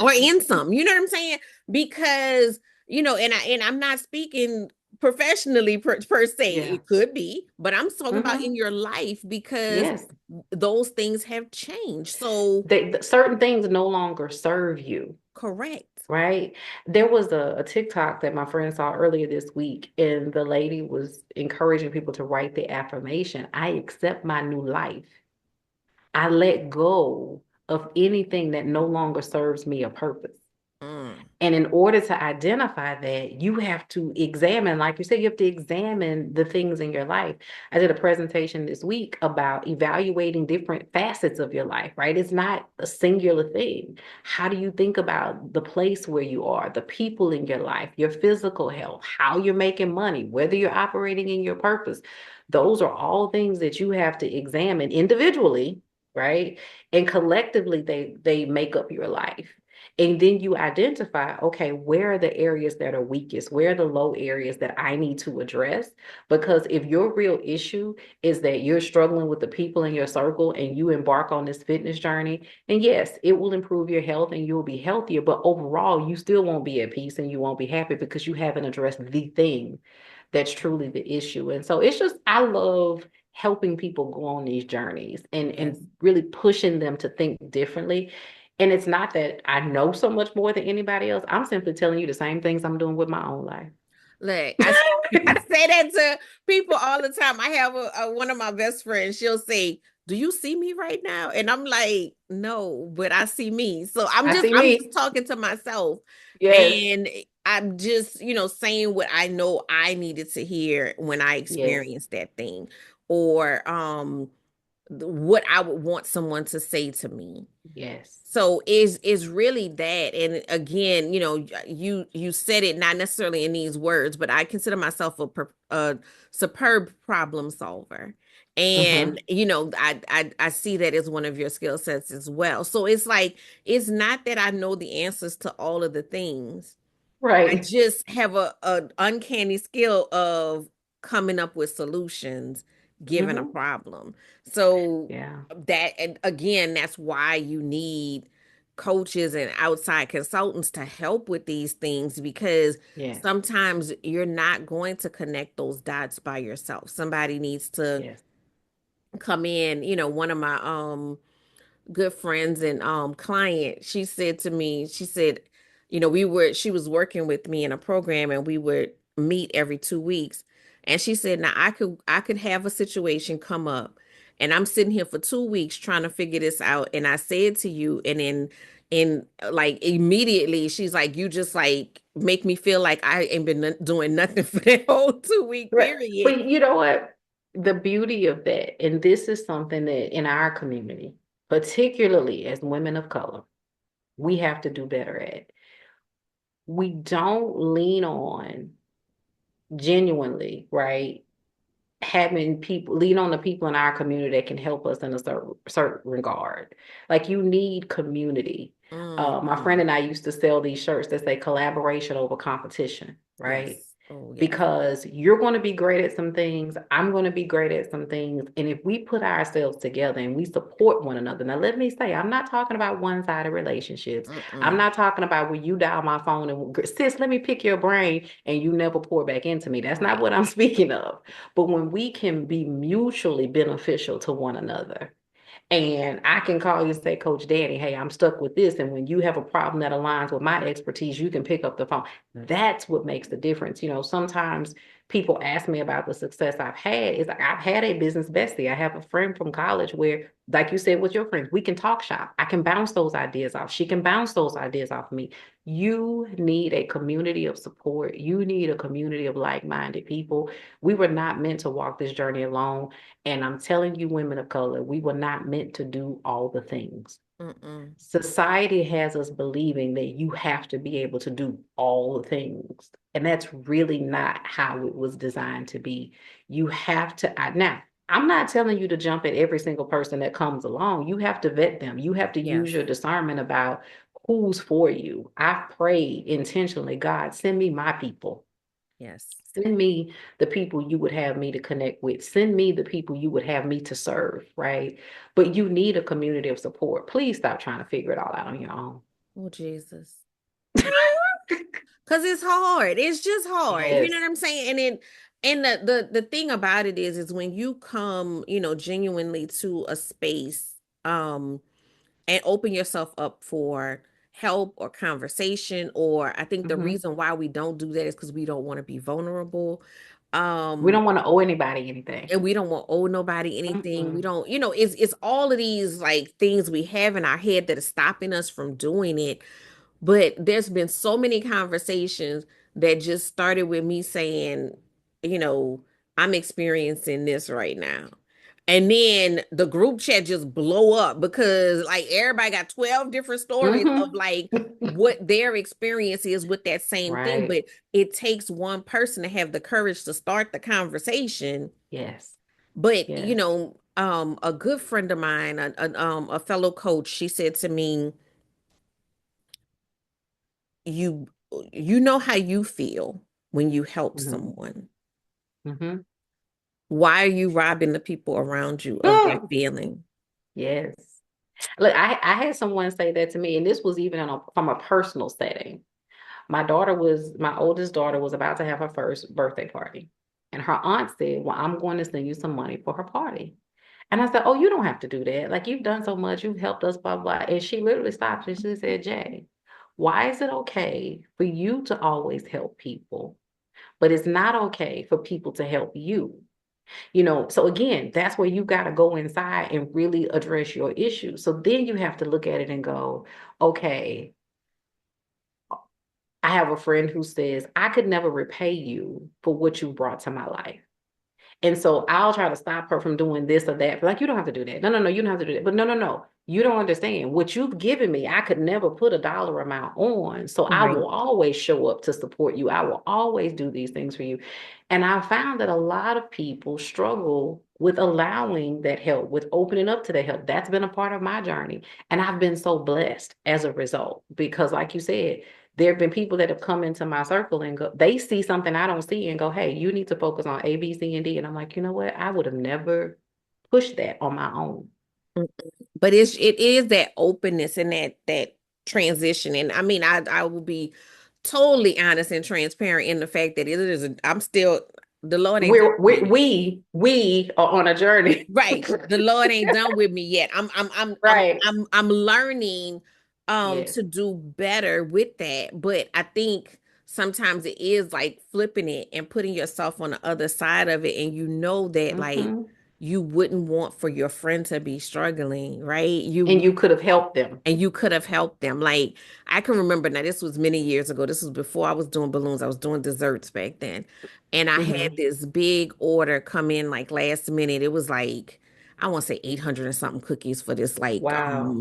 or in some, you know what I'm saying? Because, and I'm not speaking professionally per se, Yeah. it could be, but I'm talking about in Hmm. your life because Yes. those things have changed. So, Certain things no longer serve you. correct. Right. There was a TikTok that my friend saw earlier this week, and the lady was encouraging people to write the affirmation: I accept my new life. I let go of anything that no longer serves me a purpose. Mm. And in order to identify that, you have to examine, like you said, you have to examine the things in your life. I did a presentation this week about evaluating different facets of your life, right? It's not a singular thing. How do you think about the place where you are, the people in your life, your physical health, how you're making money, whether you're operating in your purpose? Those are all things that you have to examine individually, right? And collectively, they make up your life. And then you identify, okay, where are the areas that are weakest? Where are the low areas that I need to address? Because if your real issue is that you're struggling with the people in your circle and you embark on this fitness journey, and yes, it will improve your health and you'll be healthier, but overall, you still won't be at peace and you won't be happy because you haven't addressed the thing that's truly the issue. And so it's just, I love helping people go on these journeys Yes. and really pushing them to think differently. And it's not that I know so much more than anybody else. I'm simply telling you the same things I'm doing with my own life. Look, I say that to people all the time. I have one of my best friends. She'll say, "Do you see me right now?" And I'm like, "No, but I see me." So I'm I just see I'm just me. talking to myself, Yes. and I'm just saying what I know I needed to hear when I Yes. experienced that thing, or what I would want someone to say to me. Yes. So is really that. And again, you said it not necessarily in these words, but I consider myself a superb problem solver. And Mm-hmm. I see that as one of your skill sets as well. So it's like it's not that I know the answers to all of the things. I Right. just have a uncanny skill of coming up with solutions given a Mm-hmm. problem. So Yeah. that, and again, that's why you need coaches and outside consultants to help with these things, because Yes. sometimes you're not going to connect those dots by yourself. Somebody needs to Yes. come in. One of my good friends and client, she said to me, she said, she was working with me in a program, and we would meet every 2 weeks. And she said, now I could have a situation come up, and I'm sitting here for 2 weeks trying to figure this out. And I say it to you, and then in like immediately she's like, you just like make me feel like I ain't been doing nothing for that whole 2 week Right. period. But you know what? The beauty of that, and this is something that in our community, particularly as women of color, we have to do better at. We don't lean on genuinely, right? Having people lean on the people in our community that can help us in a certain regard. Like you need community. My friend Mhm. and I used to sell these shirts that say collaboration over competition, Yes. right? Oh, yes. because you're going to be great at some things. I'm going to be great at some things. And if we put ourselves together and we support one another, now let me say, I'm not talking about one-sided relationships. I'm Mm-mm. not talking about when you dial my phone and sis, let me pick your brain and you never pour back into me. That's not Right. what I'm speaking of. But when we can be mutually beneficial to one another, and I can call you and say, Coach Danny, hey, I'm stuck with this. And when you have a problem that aligns with my expertise, you can pick up the phone. That's what makes the difference. Sometimes people ask me about the success I've had. It's like I've had a business bestie. I have a friend from college where, like you said with your friends, we can talk shop. I can bounce those ideas off. She can bounce those ideas off me. You need a community of support. You need a community of like-minded people. We were not meant to walk this journey alone. And I'm telling you, women of color, we were not meant to do all the things. Mm-mm. Society has us believing that you have to be able to do all the things. And that's really not how it was designed to be. You have to, now, I'm not telling you to jump at every single person that comes along. You have to vet them. You have to use Yes. your discernment about who's for you. I prayed intentionally, God, send me my people. Yes. Send me the people you would have me to connect with. Send me the people you would have me to serve, right? But you need a community of support. Please stop trying to figure it all out on your own. Oh, Jesus. Because it's hard. It's just hard. You know what Yes. I'm saying? And the thing about it is when you come, genuinely to a space, and open yourself up for help or conversation, or I think the Hmm. reason why we don't do that is because we don't want to be vulnerable. We Um, don't want to owe anybody anything. and we don't want owe nobody anything. We Mm-mm. don't, it's all of these like things we have in our head that are stopping us from doing it. But there's been so many conversations that just started with me saying, you know, I'm experiencing this right now. And then the group chat just blow up because like everybody got 12 different stories of Hmm. like what their experience is with that same thing. Right. But it takes one person to have the courage to start the conversation. Yes. But Yes. a good friend of mine, a fellow coach, she said to me, you you know how you feel when you help Hmm. someone. Hmm. Why are you robbing the people around you of that Mm. feeling? Yes. Look, I had someone say that to me, and this was even from a personal setting. My oldest daughter was about to have her first birthday party. And her aunt said, well, I'm going to send you some money for her party. And I said, oh, you don't have to do that. Like, you've done so much, you've helped us, blah, blah. And she literally stopped and she said, Jay, why is it okay for you to always help people, but it's not okay for people to help you? So again, that's where you got to go inside and really address your issues. So then you have to look at it and go, okay, I have a friend who says, I could never repay you for what you brought to my life. And so I'll try to stop her from doing this or that. Like, you don't have to do that. No, no, no, you don't have to do that. But no, no, no. You don't understand. What you've given me, I could never put a dollar amount on. So I Right. will always show up to support you. I will always do these things for you. And I found that a lot of people struggle with allowing that help, with opening up to that help. That's been a part of my journey. And I've been so blessed as a result because, like you said, there have been people that have come into my circle and they see something I don't see and go, hey, you need to focus on A, B, C, and D. And I'm like, you know what? I would have never pushed that on my own. Mm. But it is that openness and that transition. And I mean, I will be totally honest and transparent in the fact that I'm still the Lord ain't done We're with we me. we are on a journey. Right. The Lord ain't done with me yet. Right. I'm learning Yes. to do better with that. But I think sometimes it is like flipping it and putting yourself on the other side of it, and you know that like Hmm. you wouldn't want for your friend to be struggling, right? And you could have helped them. And you could have helped them. Like I can remember now, this was many years ago. This was before I was doing balloons. I was doing desserts back then. And I had Hmm. this big order come in like last minute. It was like, I want to say 800 and something cookies for this like Wow.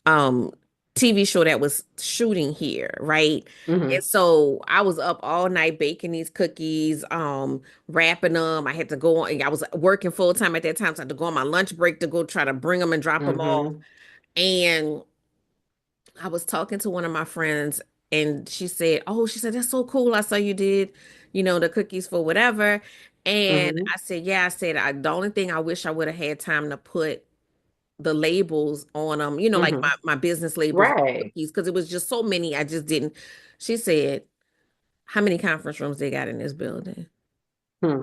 um TV show that was shooting here, right? And Hmm. so I was up all night baking these cookies, wrapping them. I had to go on, I was working full time at that time, so I had to go on my lunch break to go try to bring them and drop them off. Hmm. And I was talking to one of my friends. and she said, "Oh, she said that's so cool. I saw you did, the cookies for whatever." And Mm-hmm. I said, "Yeah." I said, the only thing I wish I would have had time to put the labels on them, like Mm-hmm. my business labels on Right. cookies because it was just so many. I just didn't." She said, "How many conference rooms they got in this building? Hmm.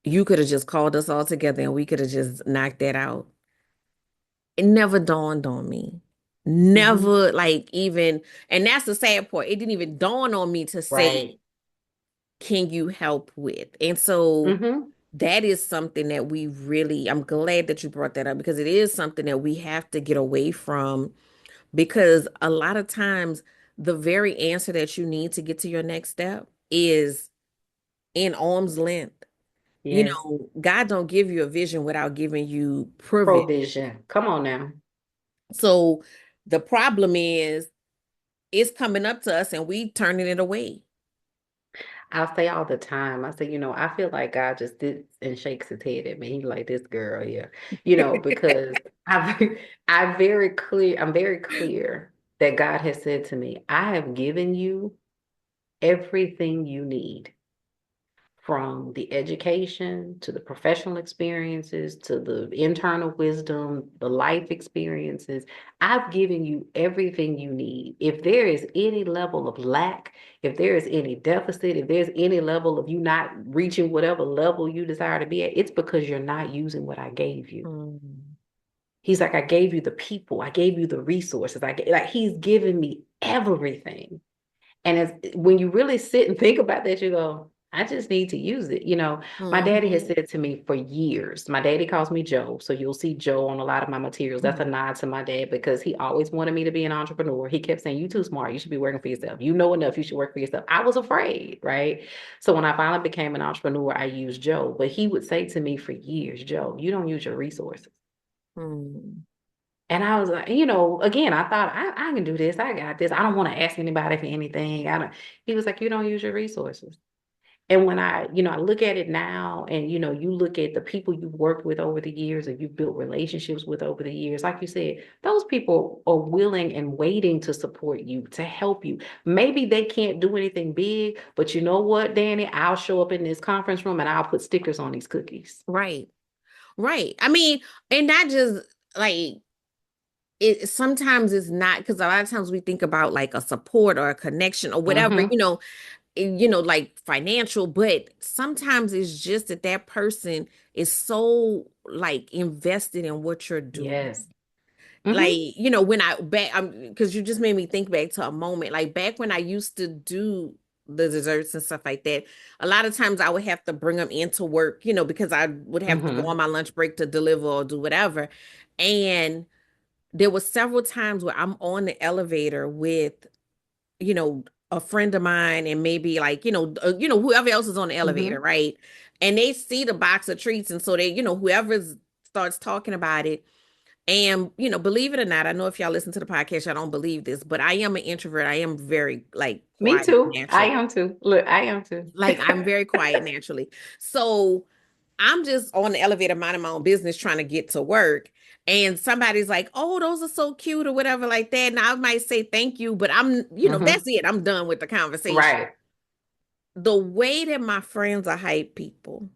You could have just called us all together and we could have just knocked that out." It never dawned on me. Mm-hmm. Never, like, even, and that's the sad part. It didn't even dawn on me to say, Right. can you help with? And so Mm-hmm. that is something that I'm glad that you brought that up because it is something that we have to get away from because a lot of times the very answer that you need to get to your next step is in arm's length. Yes. God don't give you a vision without giving you provision. Provision. Come on now. So the problem is it's coming up to us and we turning it away. I say all the time, I say, I feel like God just sits and shakes his head at me. He's like, this girl here, because I'm very clear that God has said to me, I have given you everything you need. From the education to the professional experiences to the internal wisdom, the life experiences. I've given you everything you need. If there is any level of lack, if there is any deficit, if there's any level of you not reaching whatever level you desire to be at, it's because you're not using what I gave you. Mm, He's like, I gave you the people, I gave you the resources, like he's given me everything. And when you really sit and think about that, you go, I just need to use it. My daddy has mhm, said to me for years, my daddy calls me Joe. So you'll see Joe on a lot of my materials. That's a mhm, nod to my dad because he always wanted me to be an entrepreneur. He kept saying, you too smart. You should be working for yourself. You know enough. You should work for yourself. I was afraid, right? So when I finally became an entrepreneur, I used Joe. But he would say to me for years, Joe, you don't use your resources. mm, And I was like, again, I thought I can do this. I got this. I don't want to ask anybody for anything. I don't. He was like, you don't use your resources. And when I look at it now and, you look at the people you've worked with over the years and you've built relationships with over the years, like you said, those people are willing and waiting to support you, to help you. Maybe they can't do anything big, but you know what, Danny? I'll show up in this conference room and I'll put stickers on these cookies. right, right. I mean, and not just like it sometimes it's not because a lot of times we think about like a support or a connection or whatever, Mm-hmm. like financial, but sometimes it's just that that person is so like invested in what you're doing. Yes. Like, Mm-hmm. when I back, because you just made me think back to a moment, like back when I used to do the desserts and stuff like that. A lot of times I would have to bring them into work, because I would have to go Mm-hmm. on my lunch break to deliver or do whatever. And there was several times where I'm on the elevator with, you know, a friend of mine and maybe like, whoever else is on the elevator, Mm-hmm. right? And they see the box of treats. And so they, whoever starts talking about it. And, believe it or not, I know if y'all listen to the podcast, y'all don't believe this, but I am an introvert. I am very like Me quiet too. I naturally. am too. Look, I am too. Like I'm very quiet naturally. So I'm just on the elevator minding my own business trying to get to work. And somebody's like, oh, those are so cute or whatever like that. And I might say thank you, but that's Mm-hmm. it. I'm done with the conversation. Right. The way that my friends are hype people,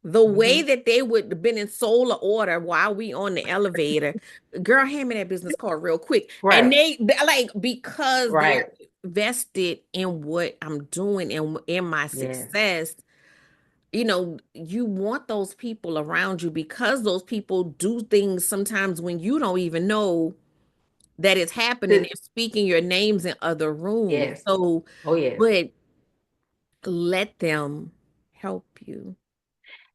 the way Mm-hmm. that they would have been in solar order while we on the elevator, girl, hand me that business card real quick. And Right. they like because they're Right. vested in what I'm doing and in my Yes. success, you want those people around you because those people do things sometimes when you don't even know that it's happening. They're To- speaking your names in other rooms. yes. So, Oh, yes. but let them help you.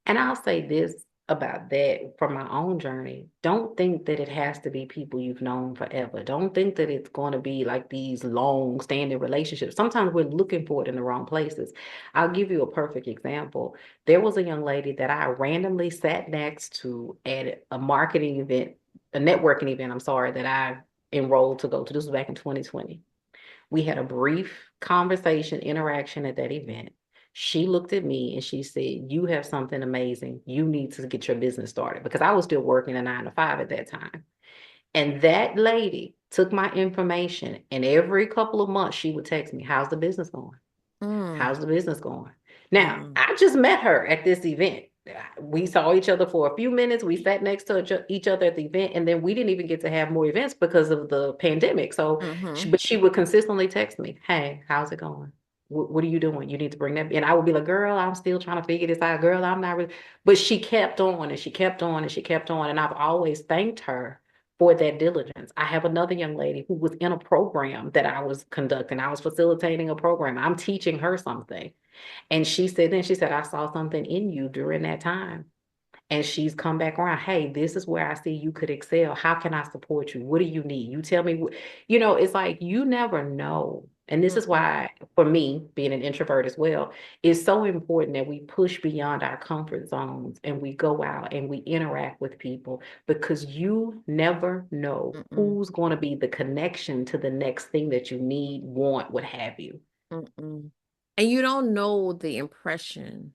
And I'll say this about that from my own journey. Don't think that it has to be people you've known forever. Don't think that it's going to be like these long standing relationships. Sometimes we're looking for it in the wrong places. I'll give you a perfect example. There was a young lady that I randomly sat next to at a marketing event, a networking event, I'm sorry, that I enrolled to go to. This was back in 2020. We had a brief conversation, interaction at that event. She looked at me and she said, you have something amazing. You need to get your business started because I was still working a 9 to 5 at that time. And that lady took my information, and every couple of months she would text me, "How's the business going? Mm, How's the business going?" Now, mm, I just met her at this event. We saw each other for a few minutes. We sat next to each other at the event, and then we didn't even get to have more events because of the pandemic. So, mm-hmm, but she would consistently text me, "Hey, how's it going? What are you doing? You need to bring that." And I would be like, "Girl, I'm still trying to figure this out. Girl, I'm not really." But she kept on and she kept on and she kept on. And I've always thanked her for that diligence. I have another young lady who was in a program that I was conducting. I was facilitating a program. I'm teaching her something. And she said, "I saw something in you during that time." And she's come back around. "Hey, this is where I see you could excel. How can I support you? What do you need? You tell me. It's like you never know. And this is mm-mm, why, for me, being an introvert as well, it's so important that we push beyond our comfort zones and we go out and we interact with people because you never know mm-mm, who's going to be the connection to the next thing that you need, want, what have you. mm-mm. And you don't know the impression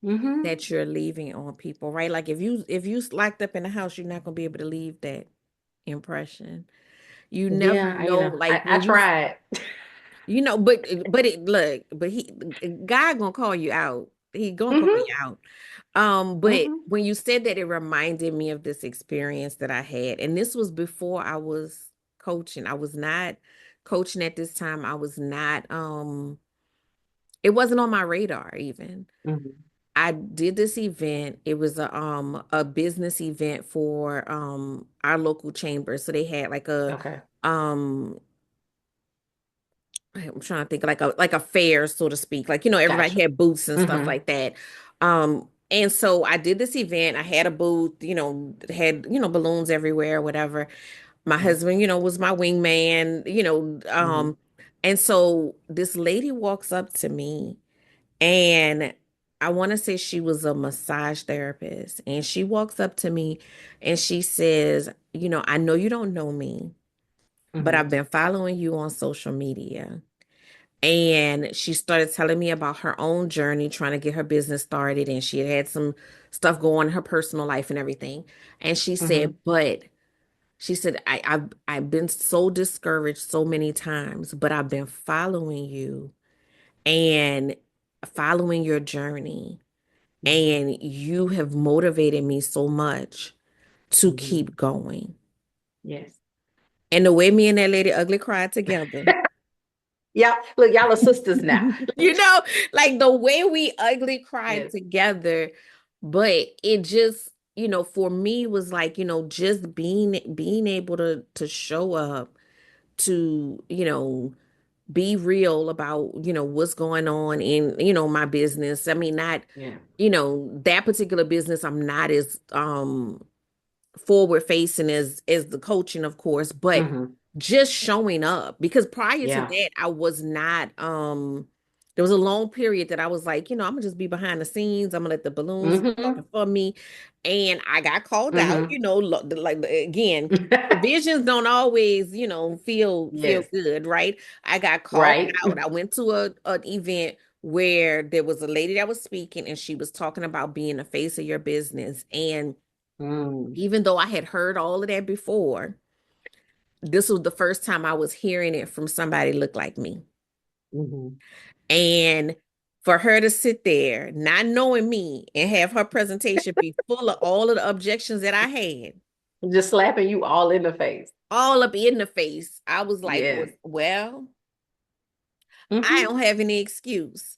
Mm-hmm. that you're leaving on people, right? Like if you locked up in the house, you're not gonna be able to leave that impression. You never Yeah, know, like I when tried. God gonna call you out. He gonna call you Mm-hmm. out. But Mm-hmm. when you said that, it reminded me of this experience that I had, and this was before I was coaching. I was not coaching at this time. I was not. It wasn't on my radar even. Mm-hmm. I did this event. It was a business event for our local chamber. So they had like a Okay. um I'm trying to think like a fair, so to speak. Like, everybody Gotcha. had booths and stuff Mm-hmm. like that. And so I did this event. I had a booth, had, balloons everywhere, whatever. My Yeah. husband, was my wingman, Mm-hmm. and so this lady walks up to me, and I want to say she was a massage therapist. And she walks up to me and she says, "I know you don't know me, but Mm-hmm. I've been following you on social media." And she started telling me about her own journey trying to get her business started. And she had some stuff going in her personal life and everything. And she Mm-hmm. said, but she said, I've been so discouraged so many times, but I've been following you and following your journey. Mm-hmm. And you have motivated me so much to Mm-hmm. keep going. Yes. And the way me and that lady ugly cried together, Yeah. Look, y'all are sisters now. you know, like the way we ugly cried Yes. together, but it just, for me was like, just being able to show up to, be real about, what's going on in, my business. I mean, not, Yeah. that particular business, I'm not as forward facing as the coaching, of course, but Mm-hmm. just showing up, because prior to Yeah. that I was not there was a long period that I was like, I'm gonna just be behind the scenes. I'm gonna let the balloons do Mm-hmm. talking for me. And I got called out, Mm-hmm. like again, provisions don't always, feel Yes. good, right? I got called Right. out. I went to an event where there was a lady that was speaking, and she was talking about being the face of your business. And Mm. even though I had heard all of that before, this was the first time I was hearing it from somebody look like me. Mm-hmm. And for her to sit there, not knowing me, and have her presentation be full of all of the objections that I had, Just slapping you all in the face. all up in the face, I was like, Yes. well, I Mm-hmm. don't have any excuse.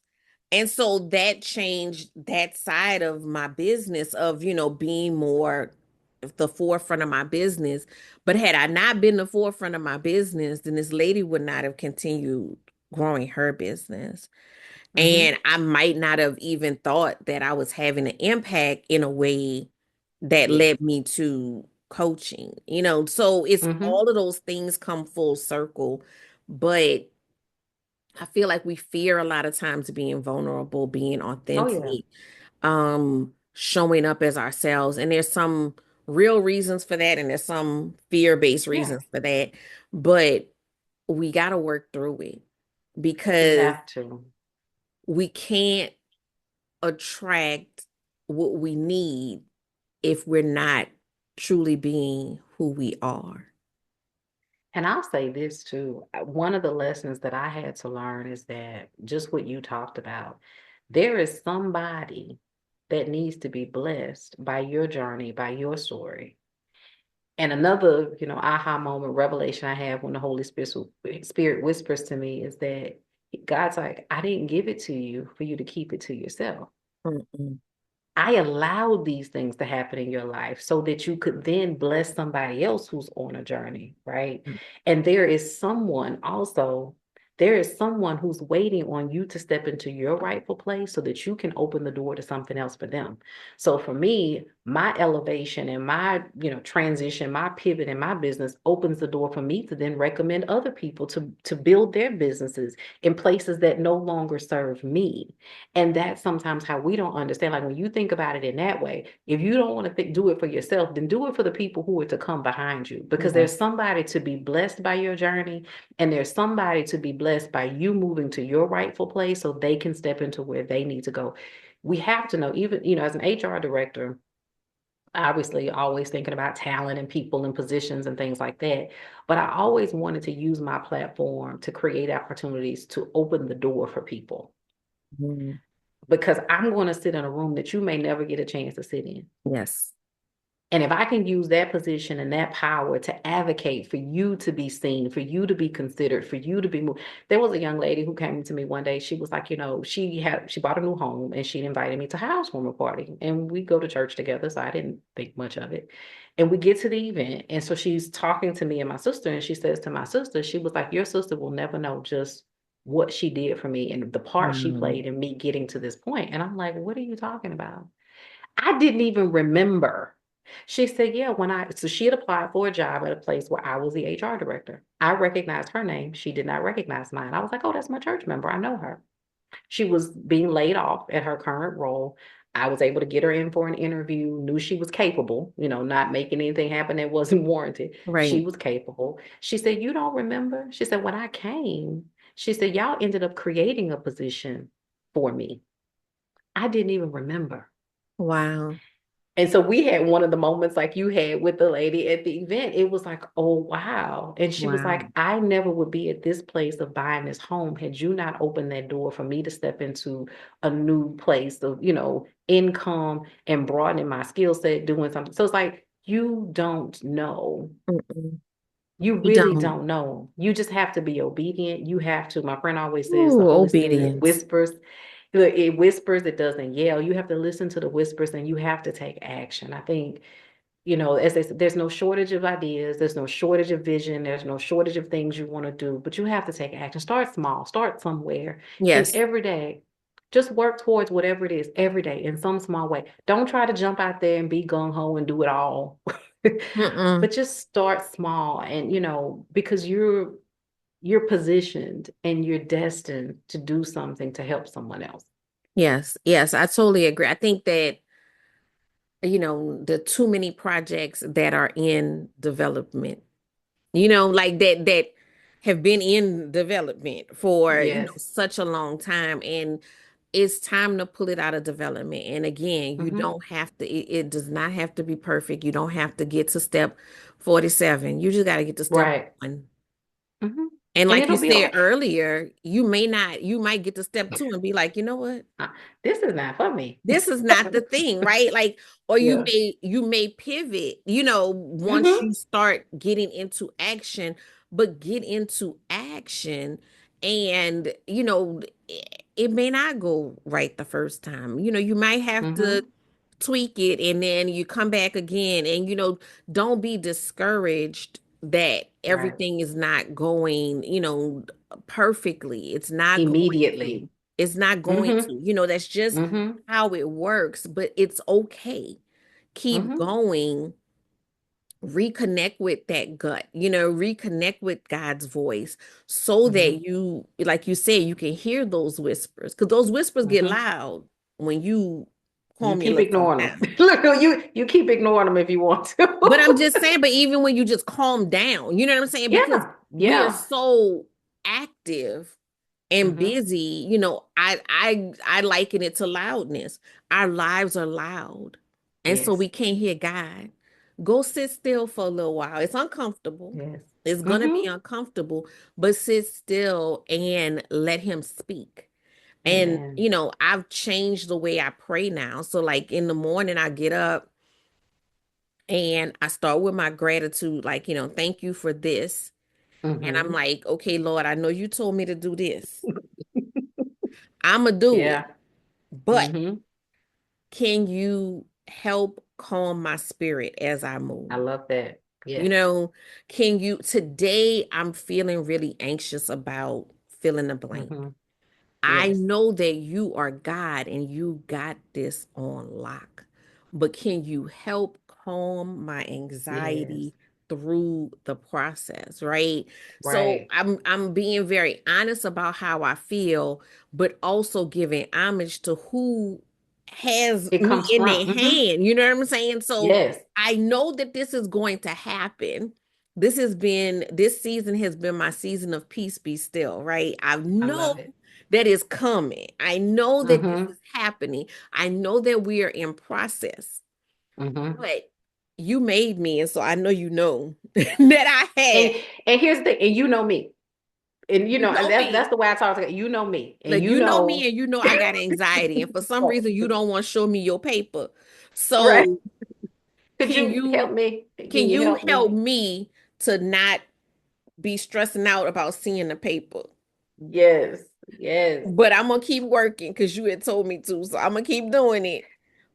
And so that changed that side of my business of, being more the forefront of my business. But had I not been the forefront of my business, then this lady would not have continued growing her business. Mm-hmm. And I might not have even thought that I was having an impact in a way that Yes. led me to coaching, So it's Mm-hmm. all of those things come full circle. But I feel like we fear a lot of times being vulnerable, being Oh yeah. authentic, showing up as ourselves. And there's some real reasons for that, and there's some fear-based Yeah. reasons for that. But we got to work through it, We because have to. we can't attract what we need if we're not truly being who we are. And I'll say this too. One of the lessons that I had to learn is that just what you talked about, there is somebody that needs to be blessed by your journey, by your story. And another, aha moment, revelation I have when the Spirit whispers to me is that God's like, I didn't give it to you for you to keep it to yourself. Mm-mm. I allowed these things to happen in your life so that you could then bless somebody else who's on a journey, right? And there is someone who's waiting on you to step into your rightful place so that you can open the door to something else for them. So for me, my elevation and my, transition, my pivot in my business opens the door for me to then recommend other people to build their businesses in places that no longer serve me. And that's sometimes how we don't understand. Like when you think about it in that way, if you don't want to do it for yourself, then do it for the people who are to come behind you, because Yeah. there's somebody to be blessed by your journey, and there's somebody to be blessed by you moving to your rightful place so they can step into where they need to go. We have to know, even, as an HR director, obviously always thinking about talent and people and positions and things like that. But I always wanted to use my platform to create opportunities to open the door for people, Mm. because I'm going to sit in a room that you may never get a chance to sit in. Yes. And if I can use that position and that power to advocate for you to be seen, for you to be considered, for you to be moved. There was a young lady who came to me one day. She was like, she bought a new home and she invited me to her housewarming party. And we go to church together, so I didn't think much of it. And we get to the event. And so she's talking to me and my sister, and she says to my sister, she was like, your sister will never know just what she did for me and the part she Mm. played in me getting to this point. And I'm like, what are you talking about? I didn't even remember. She said, yeah, so she had applied for a job at a place where I was the HR director. I recognized her name. She did not recognize mine. I was like, oh, that's my church member. I know her. She was being laid off at her current role. I was able to get her in for an interview, knew she was capable, not making anything happen that wasn't warranted. She Right. was capable. She said, you don't remember? She said, when I came, she said, y'all ended up creating a position for me. I didn't even remember. Wow. And so we had one of the moments like you had with the lady at the event. It was like, oh, wow. And she was Wow. like, I never would be at this place of buying this home had you not opened that door for me to step into a new place of, income and broadening my skill set, doing something. So it's like, you don't know. Mm-mm. You You really don't. don't know. You just have to be obedient. You have to, my friend always says, the Ooh, Holy Spirit obedience. whispers. Look, it whispers, it doesn't yell. You have to listen to the whispers and you have to take action. I think, as they said, there's no shortage of ideas, there's no shortage of vision, there's no shortage of things you want to do, but you have to take action. Start small, start somewhere, and Yes. every day, just work towards whatever it is every day in some small way. Don't try to jump out there and be gung ho and do it all, Mm-mm. but just start small. And, because you're positioned and you're destined to do something to help someone else. Yes. Yes. I totally agree. I think that, the too many projects that are in development, like that have been in development for, Yes. such a long time. And it's time to pull it out of development. And again, you Hmm. don't have to, it does not have to be perfect. You don't have to get to step 47. You just got to get to step Right. one. Hmm. And And like you it'll be said okay. earlier, you might get to step two and be like, you know what? Uh, This is not for me. This is not the thing, right? Like, or Yeah. you may pivot, once Hmm. you start getting into action, but get into action and, it may not go right the first time. You might have to Hmm. tweak it and then you come back again and, don't be discouraged that Right. everything is not going, perfectly. It's not going to. Immediately. It's not going Hmm. to. That's just Hmm. how it works, but it's okay. Keep Hmm. going, reconnect with that gut, reconnect with God's voice so that Hmm. you, like you said, you can hear those whispers because those whispers get Hmm. loud when you You calm your keep little self ignoring them. down. Look, you keep ignoring them if you want But I'm to. just saying, but even when you just calm down, you know what I'm saying? Because Yeah. we are Yeah. so active and Hmm. busy, I liken it to loudness. Our lives are loud. And so Yes. we can't hear God. Go sit still for a little while. It's uncomfortable. Yes. It's gonna be Mm-hmm. uncomfortable, but sit still and let him speak. And, Amen. I've changed the way I pray now. So, like in the morning, I get up and I start with my gratitude, like, thank you for this. And I'm Mm-hmm. like, okay, Lord, I know you told me to do this. I'm going to do it. Yeah. But Mm-hmm. can you help calm my spirit as I I move? love that. You Yes. know, today I'm feeling really anxious about fill in the blank. Mm-hmm. I Yes. know that you are God and you got this on lock, but can you help calm my Yes. anxiety through the process, right? So Right. I'm being very honest about how I feel, but also giving homage to who has It me comes in from. their Mm-hmm. hand. You know what I'm saying? So Yes. I know that this is going to happen. This season has been my season of peace be still, right? I I know love it. that is coming. I know that this Mm-hmm. is happening. I know that we are in process, Mm-hmm. but you made me, and so I know you know that I had. And and here's the thing, and you know me. And You and know that's me. the way I talk to you. You know me. And Like you you know me know and you know I got anxiety. And for some reason you don't want to show me your paper. right. So Could can you help you me? can Can you you help help me? me to not be stressing out about seeing the paper? Yes. Yes. But I'm gonna keep working because you had told me to. So I'm gonna keep doing it.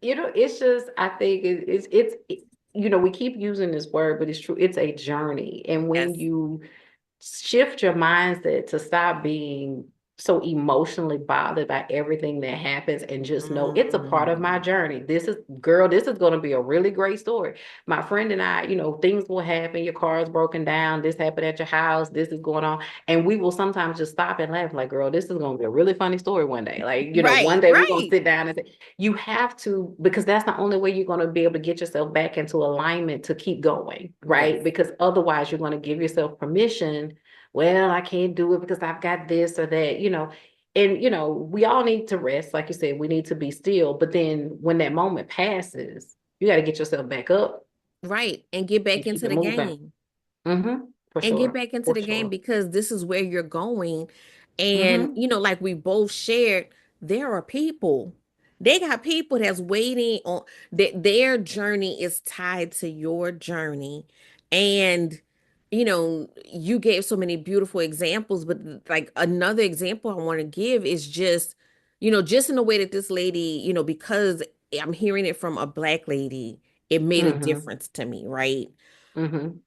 It's just I think we keep using this word, but it's true. It's a journey. And when Yes. you shift your mindset to stop being so emotionally bothered by everything that happens and just know it's a part of my Mm. journey. This is going to be a really great story. My friend and I, things will happen. Your car is broken down. This happened at your house. This is going on. And we will sometimes just stop and laugh like, girl, this is going to be a really funny story one day. Like, one Right, day we're going to right. sit down and say, you have to, because that's the only way you're going to be able to get yourself back into alignment to keep going, right? Yes. Because otherwise you're going to give yourself permission. Well, I can't do it because I've got this or that. And we all need to rest. Like you said, we need to be still. But then when that moment passes, you got to get yourself back up Right. And get and back keep into it the moving. game. Mm-hmm. For And get sure. back into For the game sure. because this is where you're going. And, Mm-hmm. like we both shared, there are people, they got people that's waiting on that their journey is tied to your journey. And, you gave so many beautiful examples, but like another example I want to give is just in the way that this lady, because I'm hearing it from a Black lady, it made a Mm-hmm. difference to me, right? Mm-hmm.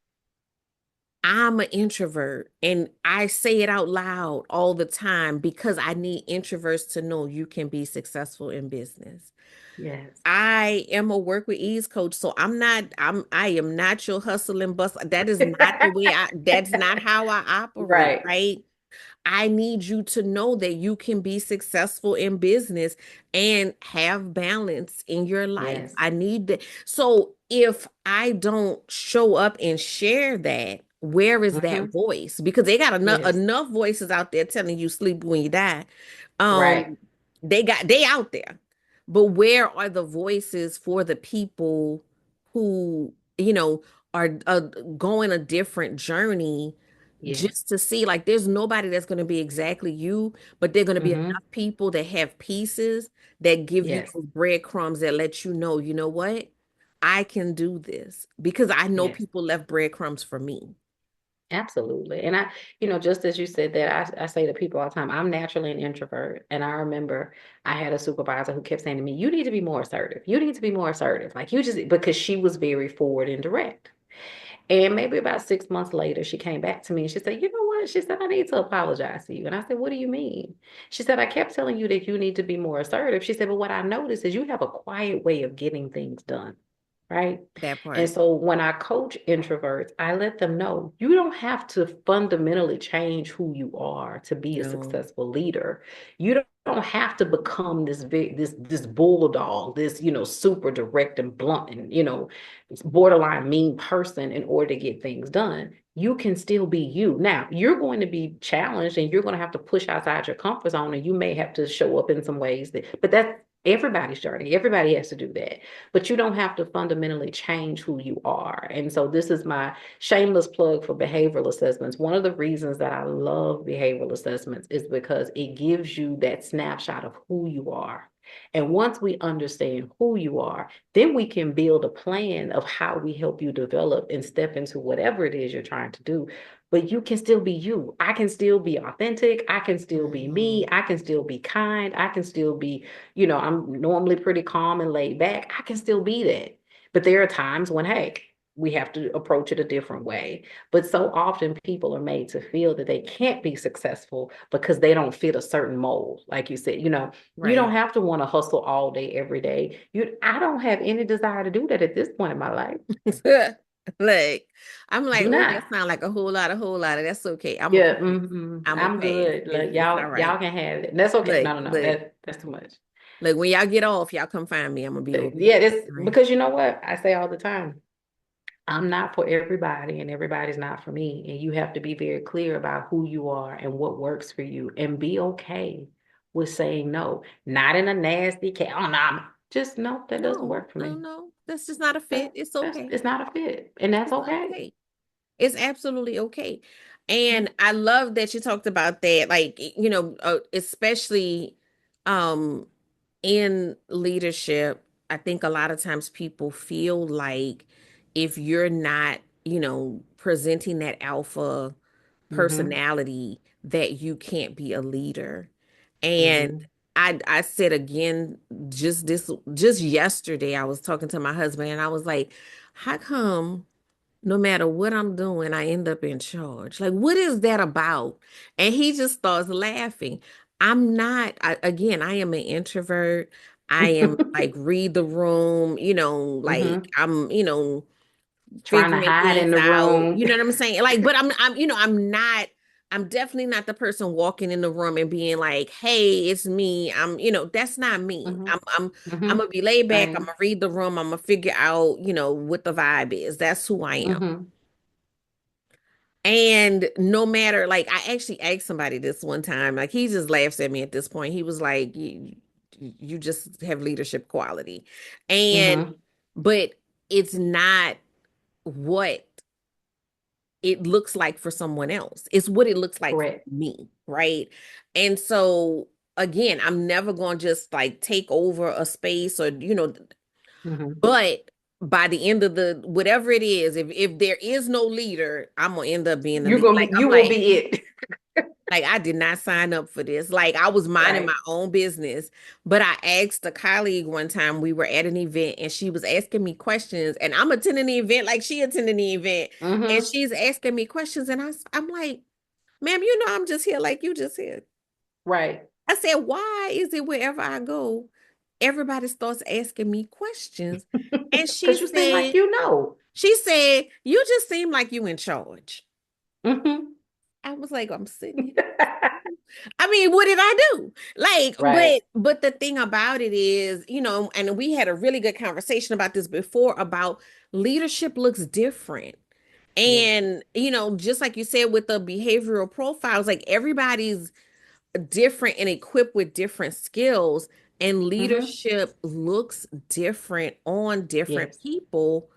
I'm an introvert and I say it out loud all the time because I need introverts to know you can be successful in business. Yes. I am a work with ease coach, so I am not your hustle and bustle. That is not the way that's not how I operate, Right. right? I need you to know that you can be successful in business and have balance in your life. Yes. I need that. So if I don't show up and share that, where is that Mm-hmm. voice? Because they got Yes. enough voices out there telling you sleep when you die. Right. Um, they out there. But where are the voices for the people who, are going a different journey Yes. just to see like there's nobody that's going to be exactly you, but they're going to be Mm-hmm. enough people that have pieces that give you Yes. those breadcrumbs that let you know what? I can do this because I know Yes. people left breadcrumbs for me. Absolutely. And just as you said that, I say to people all the time, I'm naturally an introvert. And I remember I had a supervisor who kept saying to me, you need to be more assertive. You need to be more assertive. Like you just, because she was very forward and direct. And maybe about 6 months later, she came back to me and she said, you know what? She said, I need to apologize to you. And I said, what do you mean? She said, I kept telling you that you need to be more assertive. She said, but what I noticed is you have a quiet way of getting things done. Right. That And part. so when I coach introverts, I let them know you don't have to fundamentally change who you are to be a No. successful leader. You don't have to become this big, this bulldog, this, super direct and blunt and, borderline mean person in order to get things done. You can still be you. Now, you're going to be challenged and you're going to have to push outside your comfort zone and you may have to show up in some ways but Everybody's journey. Everybody has to do that. But you don't have to fundamentally change who you are. And so this is my shameless plug for behavioral assessments. One of the reasons that I love behavioral assessments is because it gives you that snapshot of who you are. And once we understand who you are, then we can build a plan of how we help you develop and step into whatever it is you're trying to do. But you can still be you. I can still be authentic. I can still be me. I can still be kind. I can still be, I'm normally pretty calm and laid back. I can still be that. But there are times when, hey, we have to approach it a different way. But so often people are made to feel that they can't be successful because they don't fit a certain mold. Like you said, you don't Right. have to want to hustle all day, every day. I don't have any desire to do that at this point in my life. Like, I'm like, Do oh, not. that sounds like a whole lot of that's okay. I'm a Yeah, pass. I'm a I'm pass. good. Like It's all y'all right. can have it. That's okay. Look, No. look, That's too much. look, when y'all get off, y'all come find me. I'm gonna be okay. Yeah, this Right. because you know what I say all the time. I'm not for everybody, and everybody's not for me. And you have to be very clear about who you are and what works for you, and be okay with saying no. Not in a nasty cat. Oh no, just no. That doesn't No, work for no, me. no. That's just not a fit. It's okay. It's not a fit, and that's It's okay. okay. It's absolutely okay. Yeah. And I love that you talked about that, like, especially um in leadership. I think a lot of times people feel like if you're not, presenting that alpha Mm-hmm. personality, that you can't be a leader. And Mm-hmm. I said again just yesterday, I was talking to my husband and I was like, how come no matter what I'm doing, I end up in charge? Like, what is that about? And he just starts laughing. I'm not, again, I am an introvert. I am like, read the room, like Mm-hmm. I'm, Trying to figuring hide in things the out. room. You know what I'm saying? Like, but I'm definitely not the person walking in the room and being like, "Hey, it's me." That's not me. Mm-hmm. I'm Mm-hmm. gonna be laid back. I'm Same. gonna read the room. I'm gonna figure out, what the vibe is. That's who I am. Mm-hmm. And no matter, like, I actually asked somebody this one time, like, he just laughs at me at this point. He was like, you just have leadership quality. And, Mm-hmm. but it's not what it looks like for someone else. It's what it looks like for Correct. me, right? And so again, I'm never going to just like take over a space or Mm-hmm. but by the end of the whatever it is, if there is no leader, I'm gonna end up being the lead. Like I'm You will like, be it. like I did not sign up for this. Like I was minding my Right. own business, but I asked a colleague one time, we were at an event and she was asking me questions and I'm attending the event like she attended the event and Mm-hmm. she's asking me questions and I'm like, ma'am, I'm just here like you just here. Right. I said, why is it wherever I go, everybody starts asking me questions? And Because you seem like you know. she said, you just seem like you in charge. Mm-hmm. I was like, I'm sitting here. I mean, what did I do? Like, Right. but the thing about it is, and we had a really good conversation about this before about leadership looks different. Yes. And, just like you said with the behavioral profiles, like everybody's different and equipped with different skills, and Mm-hmm. leadership looks different on different Yes. people,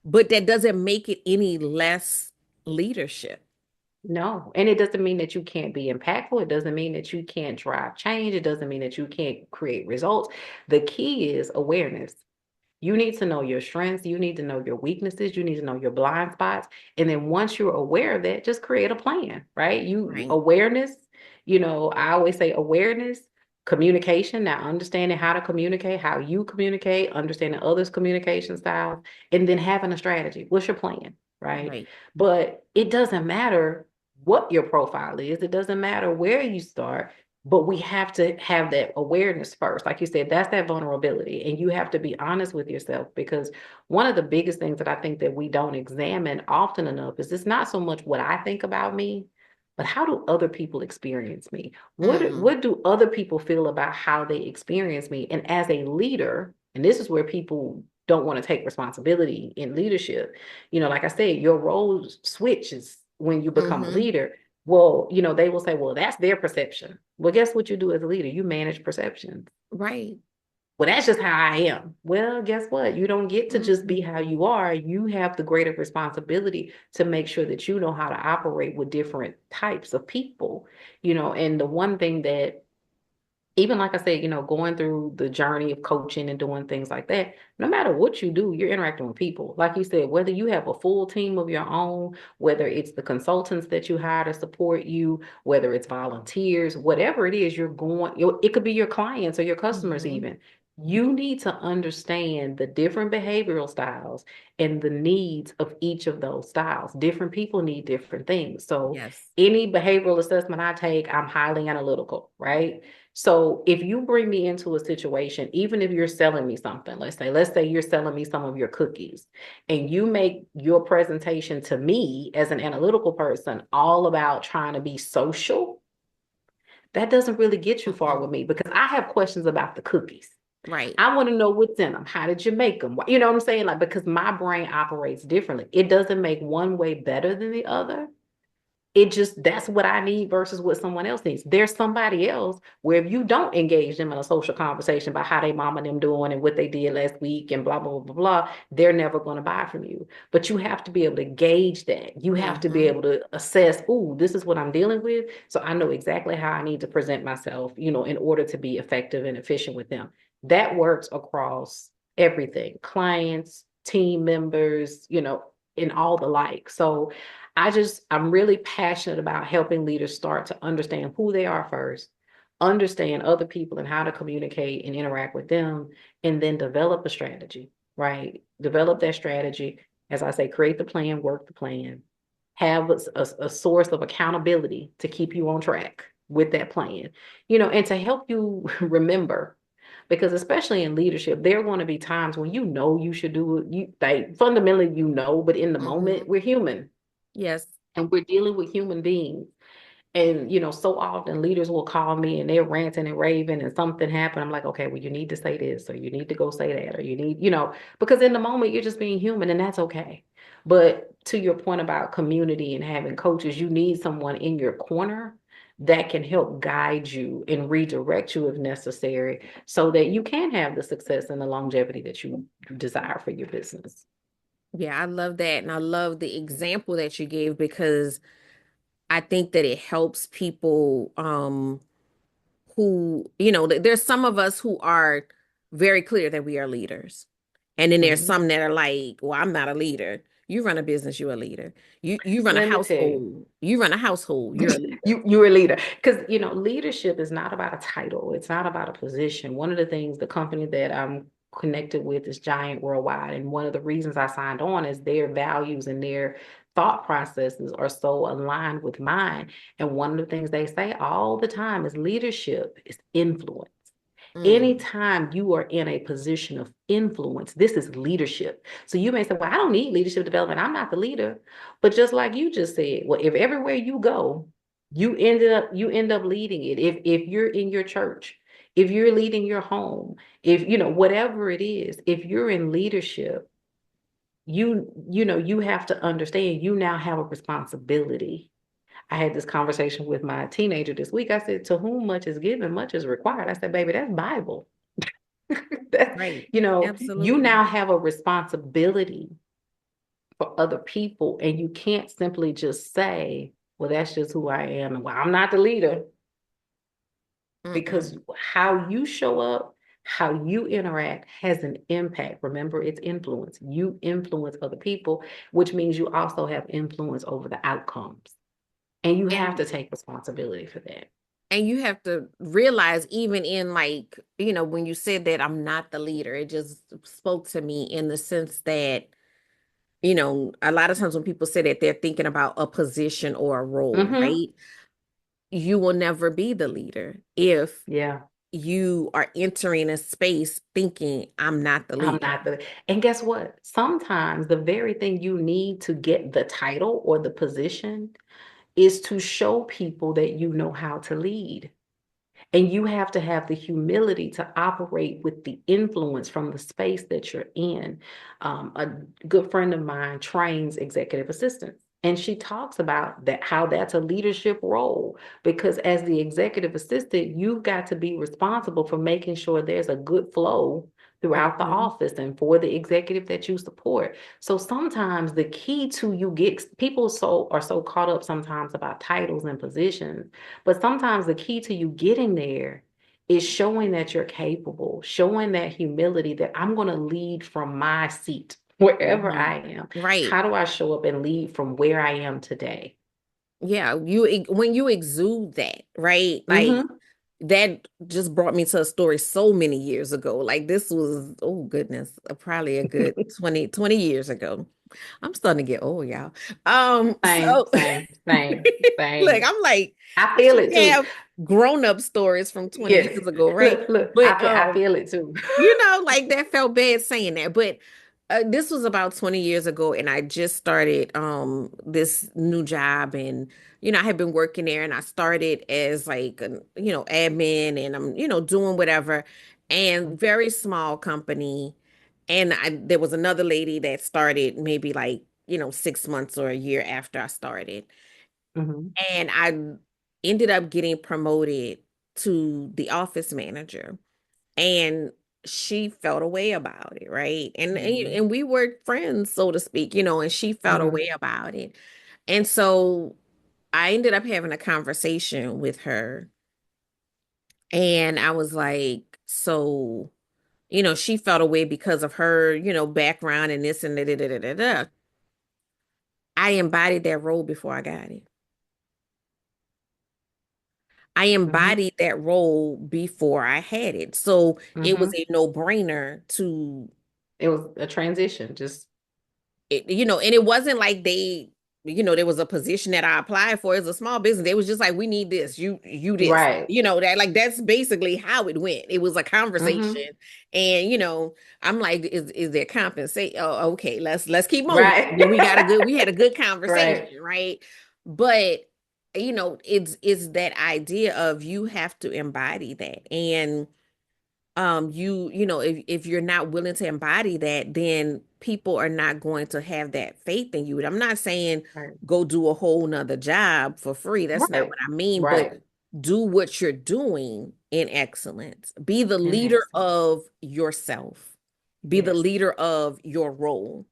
but that doesn't make it any less leadership. No. And it doesn't mean that you can't be impactful. It doesn't mean that you can't drive change. It doesn't mean that you can't create results. The key is awareness. You need to know your strengths. You need to know your weaknesses. You need to know your blind spots. And then once you're aware of that, just create a plan, right? Right, Awareness, I always say awareness, communication. Now, understanding how to communicate, how you communicate, understanding others' communication styles, and then having a strategy. What's your plan, right? right, But it doesn't matter what your profile is. It doesn't matter where you start, but we have to have that awareness first. Like you said, that's that vulnerability. And you have to be honest with yourself, because one of the biggest things that I think that we don't examine often enough is it's not so much what I think about me, but how do other people experience me? mm, What do other people feel about how they experience me? And as a leader, and this is where people don't want to take responsibility in leadership, like I said, your role switches when you become a mm-hmm, leader. Well, they will say, well, that's their perception. Well, guess what you do as a leader? You manage perceptions. right. well, that's just how I am. Well, guess what? You don't get to just be how you are. You have the greater responsibility to make sure that you know how to operate with different types of people, and the one thing that even like I said, going through the journey of coaching and doing things like that, no matter what you do, you're interacting with people. Like you said, whether you have a full team of your own, whether it's the consultants that you hire to support you, whether it's volunteers, whatever it is, it could be your clients or your customers Mm-hmm. even. You need to understand the different behavioral styles and the needs of each of those styles. Different people need different things. So Yes. any behavioral assessment I take, I'm highly analytical, right? So if you bring me into a situation, even if you're selling me something, let's say you're selling me some of your cookies and you make your presentation to me as an analytical person all about trying to be social, that doesn't really get you far Mm-mm. with me because I have questions about the cookies. Right. I want to know what's in them. How did you make them? You know what I'm saying? Like, because my brain operates differently. It doesn't make one way better than the other. It just, that's what I need versus what someone else needs. There's somebody else where if you don't engage them in a social conversation about how they mama them doing and what they did last week and blah, blah, blah, blah, they're never going to buy from you. But you have to be able to gauge that. You have to be Mm-hmm. able to assess, oh, this is what I'm dealing with. So I know exactly how I need to present myself, in order to be effective and efficient with them. That works across everything, clients, team members, and all the like. So I'm really passionate about helping leaders start to understand who they are first, understand other people and how to communicate and interact with them, and then develop a strategy, right? Develop that strategy. As I say, create the plan, work the plan, have a source of accountability to keep you on track with that plan, and to help you remember. Because especially in leadership, there are going to be times when you should do it. Fundamentally, but in the Mm-hmm. moment, we're human Yes. and we're dealing with human beings. And so often leaders will call me and they're ranting and raving and something happened. I'm like, okay, well, you need to say this, or you need to go say that, or you need, because in the moment you're just being human and that's okay. But to your point about community and having coaches, you need someone in your corner that can help guide you and redirect you if necessary so that you can have the success and the longevity that you desire for your business. Yeah, I love that. And I love the example that you gave because I think that it helps people who, there's some of us who are very clear that we are leaders. And then there's Mhm. some that are like, well, I'm not a leader. You run a business, you're a leader. You run a Let me tell you. household. You run a household, you're a leader. You're a leader because leadership is not about a title, it's not about a position. One of the things, the company that I'm connected with is Giant Worldwide, and one of the reasons I signed on is their values and their thought processes are so aligned with mine. And one of the things they say all the time is leadership is influence. Mm, Anytime you are in a position of influence, this is leadership. So you may say, well, I don't need leadership development. I'm not the leader. But just like you just said, well, if everywhere you go, you end up leading it. If you're in your church, if you're leading your home, if whatever it is, if you're in leadership, you have to understand you now have a responsibility. I had this conversation with my teenager this week. I said, to whom much is given, much is required. I said, baby, that's Bible. That, right. you now Absolutely. have a responsibility for other people, and you can't simply just say, well, that's just who I am. And well, I'm not the leader Mm-mm. because how you show up, how you interact has an impact. Remember, it's influence. You influence other people, which means you also have influence over the outcomes. And you have And to take responsibility for that. and you have to realize even in like, when you said that I'm not the leader, it just spoke to me in the sense that, a lot of times when people say that they're thinking about a position or a role, Mm-hmm. right? You will never be the leader if Yeah. you are entering a space thinking I'm not the I'm leader. not the, and guess what? Sometimes the very thing you need to get the title or the position is to show people that you know how to lead. And you have to have the humility to operate with the influence from the space that you're in. A good friend of mine trains executive assistants. And she talks about that, how that's a leadership role, because as the executive assistant, you've got to be responsible for making sure there's a good flow throughout the Mhm. office and for the executive that you support. So sometimes the key to you get people are so caught up sometimes about titles and positions, but sometimes the key to you getting there is showing that you're capable, showing that humility that I'm going to lead from my seat wherever Mhm. I am. Right. How do I show up and lead from where I am today? Yeah, when you exude that, right? Like Mm-hmm. that just brought me to a story so many years ago. Like this was, oh goodness, probably a good 20 years ago. I'm starting to get old, y'all. Same, So same, same, look, same. I'm like, I I feel should it too. have grown-up stories from 20 Yes. years ago, right? Look, But I feel it too. like that felt bad saying that. But this was about 20 years ago, and I just started this new job, and I had been working there, and I started as like admin, and I'm doing whatever, and very small company. And there was another lady that started maybe like 6 months or a year after I started, Hmm. and I ended up getting promoted to the office manager, and she felt a way about it, right? And we were friends, so to speak, and she felt a way Hmm. about it. And so I ended up having a conversation with her, and I was like, so, she felt a way because of her, background and this and da da da da da. Da. I embodied that role before I got it. I Hmm. embodied that role before I had it. So it was Hmm. a no-brainer to It was a transition, just and it wasn't like there was a position that I applied for as a small business. They was just like, we need this, you this, right. that like that's basically how it went. It was a conversation, Hmm. and I'm like, is there compensation? Oh, okay, let's keep moving. Right. And then we had a good conversation, Right. right? But it's that idea of you have to embody that, and if you're not willing to embody that, then people are not going to have that faith in you. And I'm not saying Right. go do a whole nother job for free. That's not Right. what I mean. But Right. do what you're doing in excellence. Be the And leader excellent. of yourself. Be the Yes. leader of your role.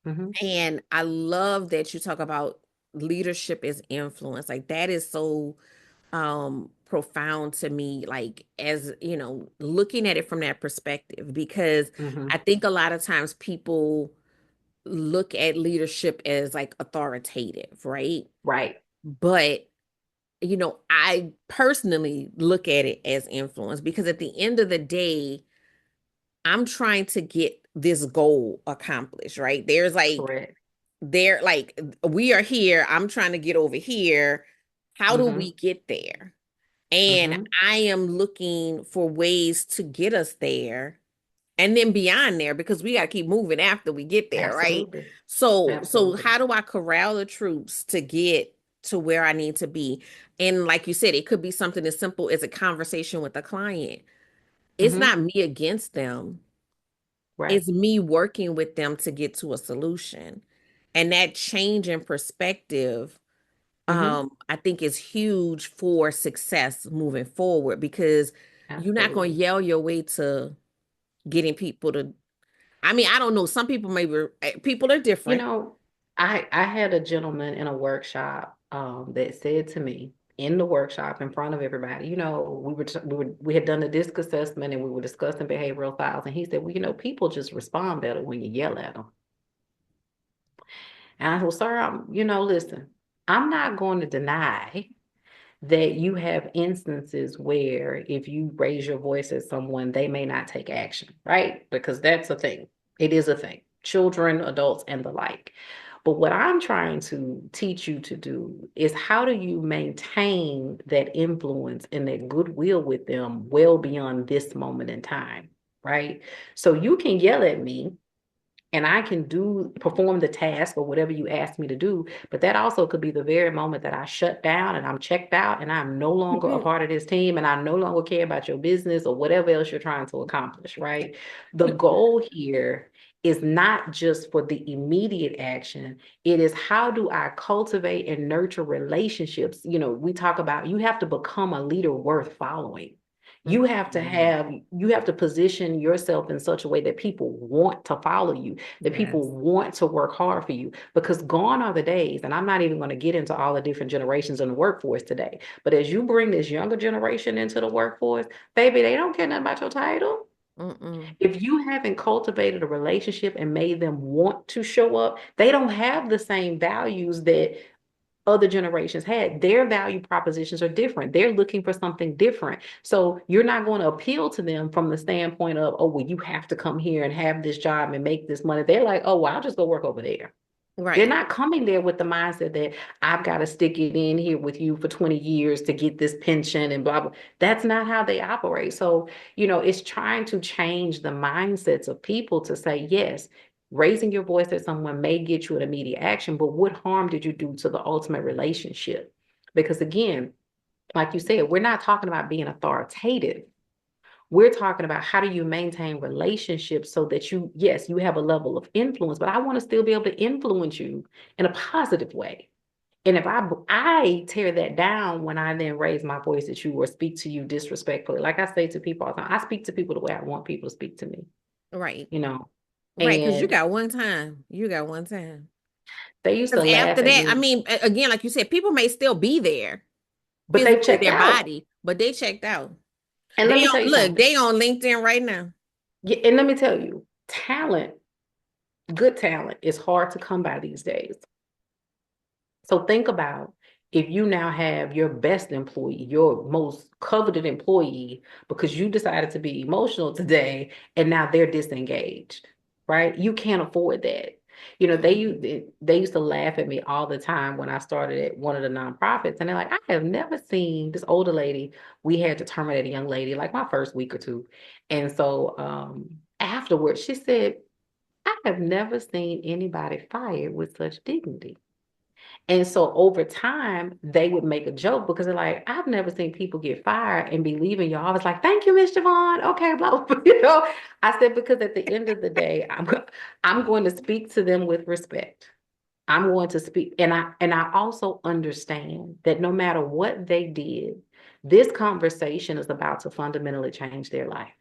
Hmm. And I love that you talk about leadership as influence. Like that is so profound to me, like as looking at it from that perspective, because I Hmm. think a lot of times people look at leadership as like authoritative, right? Right. But I personally look at it as influence, because at the end of the day, I'm trying to get this goal accomplished, right? Correct. There like we are here, I'm trying to get over here. How do we Hmm. get there? And Hmm. I am looking for ways to get us there and then beyond there, because we got to keep moving after we get there, right? Absolutely. So Absolutely. how do I corral the troops to get to where I need to be? And like you said, it could be something as simple as a conversation with a client. It's Hmm. not me against them. Right. It's me working with them to get to a solution. And that change in perspective, Hmm. I think is huge for success moving forward, because you're not going to Absolutely. yell your way to getting people to. I mean, I don't know. Some people maybe people are You different. know, I had a gentleman in a workshop that said to me in the workshop in front of everybody, we had done a disc assessment and we were discussing behavioral styles, and he said, well, people just respond better when you yell at them. And I said, well, sir, listen, I'm not going to deny that you have instances where if you raise your voice at someone, they may not take action, right? Because that's a thing. It is a thing. Children, adults, and the like. But what I'm trying to teach you to do is how do you maintain that influence and that goodwill with them well beyond this moment in time, right? So you can yell at me and I can perform the task or whatever you asked me to do. But that also could be the very moment that I shut down and I'm checked out and I'm no longer a part of this team and I no longer care about your business or whatever else you're trying to accomplish, right? The goal here is not just for the immediate action. It is, how do I cultivate and nurture relationships? We talk about, you have to become a leader worth following. You have to position yourself in such a way that people want to follow you, that people want to work hard for you, because gone are the days, and I'm not even going to get into all the different generations in the workforce today, but as you bring this younger generation into the workforce, baby, they don't care nothing about your title. If you haven't cultivated a relationship and made them want to show up, they don't have the same values that other generations had. Their value propositions are different. They're looking for something different. So you're not going to appeal to them from the standpoint of, oh, well, you have to come here and have this job and make this money. They're like, oh, well, I'll just go work over there. They're not coming there with the mindset that I've got to stick it in here with you for 20 years to get this pension and blah, blah. That's not how they operate. So, it's trying to change the mindsets of people to say, yes, raising your voice at someone may get you an immediate action, but what harm did you do to the ultimate relationship? Because again, like you said, we're not talking about being authoritative. We're talking about, how do you maintain relationships so that yes, you have a level of influence, but I want to still be able to influence you in a positive way. And if I tear that down when I then raise my voice at you or speak to you disrespectfully, like I say to people all the time, I speak to people the way I want people to speak to me. Right. Right, because you got one time. They used to Because laugh after at that, I me. mean, again, like you said, people may still be there But they physically, checked their out. body, but they checked out. And let me tell you something. They on LinkedIn right now. Yeah, and let me tell you, good talent is hard to come by these days. So think about, if you now have your best employee, your most coveted employee, because you decided to be emotional today and now they're disengaged, right? You can't afford that. They used to laugh at me all the time when I started at one of the nonprofits, and they're like, I have never seen this older lady. We had to terminate a young lady like my first week or two. And so afterwards, she said, I have never seen anybody fired with such dignity. And so over time, they would make a joke because they're like, I've never seen people get fired and be leaving y'all. I was like, thank you, Miss Jovon. Okay, blah, blah. I said, because at the end of the day, I'm going to speak to them with respect. I'm going to speak. And I also understand that no matter what they did, this conversation is about to fundamentally change their life.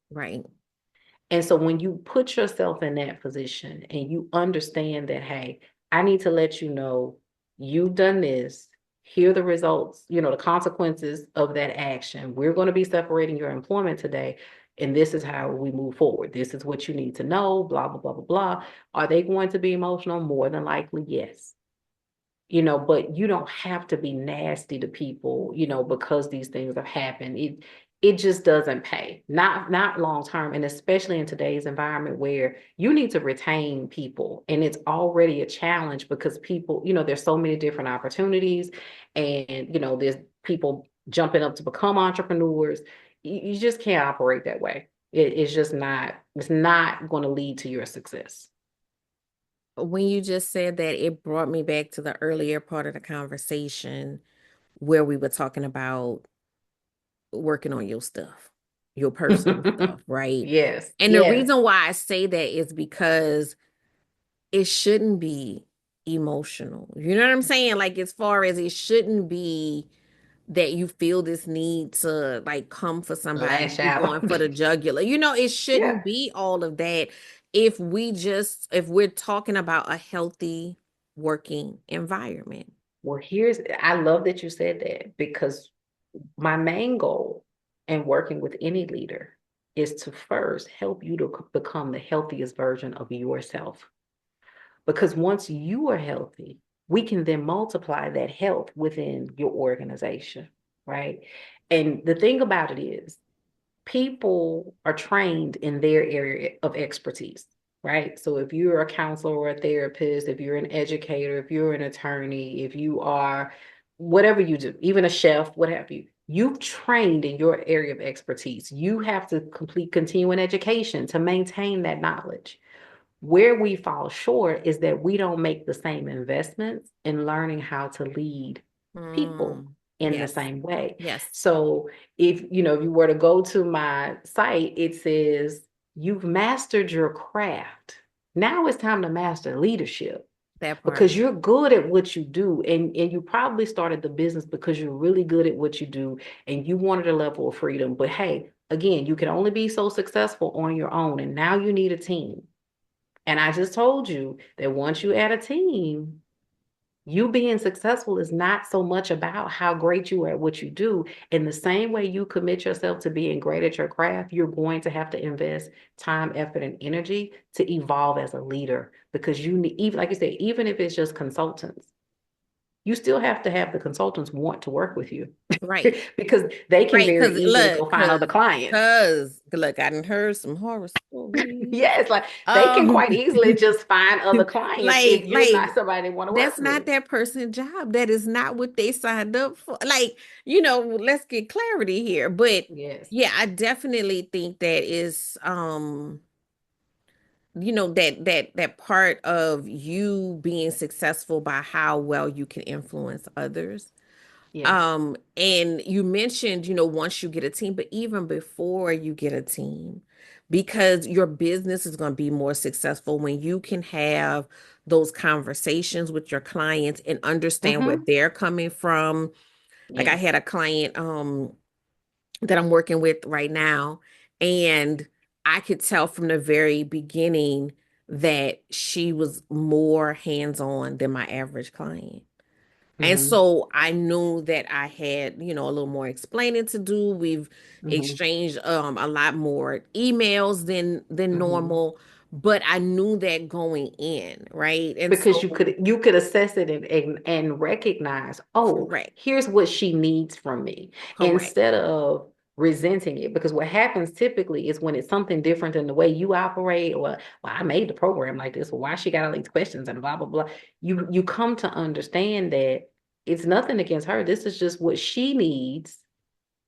Right. And so when you put yourself in that position and you understand that, hey, I need to let you know you've done this, here are the results, the consequences of that action. We're going to be separating your employment today, and this is how we move forward. This is what you need to know, blah, blah, blah, blah, blah. Are they going to be emotional? More than likely, yes. But you don't have to be nasty to people, because these things have happened. It just doesn't pay, not long term, and especially in today's environment where you need to retain people, and it's already a challenge because people, there's so many different opportunities, and there's people jumping up to become entrepreneurs. You just can't operate that way. It's just not. It's not going to lead to your success. When you just said that, it brought me back to the earlier part of the conversation where we were talking about working on your stuff, your personal stuff, right? Yes, And the yes. reason why I say that is because it shouldn't be emotional. You know what I'm saying? Like, as far as, it shouldn't be that you feel this need to like come for somebody, Lash you going out. for the jugular. It shouldn't Yeah. be all of that. If we're talking about a healthy working environment. Well, I love that you said that, because my main goal in working with any leader is to first help you to become the healthiest version of yourself. Because once you are healthy, we can then multiply that health within your organization, right? And the thing about it is, people are trained in their area of expertise, right? So if you're a counselor or a therapist, if you're an educator, if you're an attorney, if you are whatever you do, even a chef, what have you, you've trained in your area of expertise. You have to complete continuing education to maintain that knowledge. Where we fall short is that we don't make the same investments in learning how to lead people in the Yes. same way. Yes. So if you were to go to my site, it says you've mastered your craft. Now it's time to master leadership That part. because you're good at what you do. And you probably started the business because you're really good at what you do and you wanted a level of freedom. But hey, again, you can only be so successful on your own. And now you need a team. And I just told you that once you add a team, you being successful is not so much about how great you are at what you do. In the same way you commit yourself to being great at your craft, you're going to have to invest time, effort, and energy to evolve as a leader because you need, even like you said, even if it's just consultants, you still have to have the consultants want to work with you Right. because they can Right. very Cause easily look, go find other clients. look, I done heard some horror stories. Yes, like they can Um, quite easily just find other clients if you're like not somebody they want to work that's not with. their person's job. That is not what they signed up for. Like, let's get clarity here. But Yes. yeah, I definitely think that is that part of you being successful by how well you can influence others. Yes. And you mentioned, once you get a team, but even before you get a team, because your business is going to be more successful when you can have those conversations with your clients and understand where Mm-hmm. they're coming from. Like I Yes. had a client that I'm working with right now, and I could tell from the very beginning that she was more hands-on than my average client. And Mm-hmm. so I knew that I had, a little more explaining to do. We've Mm-hmm. exchanged a lot more emails than Mm-hmm. normal, but I knew that going in, right? And Because so you could assess it and recognize, oh, correct, here's what she needs from me, correct, instead of resenting it. Because what happens typically is when it's something different than the way you operate, or well, I made the program like this, or why she got all these questions and blah blah blah. You come to understand that it's nothing against her. This is just what she needs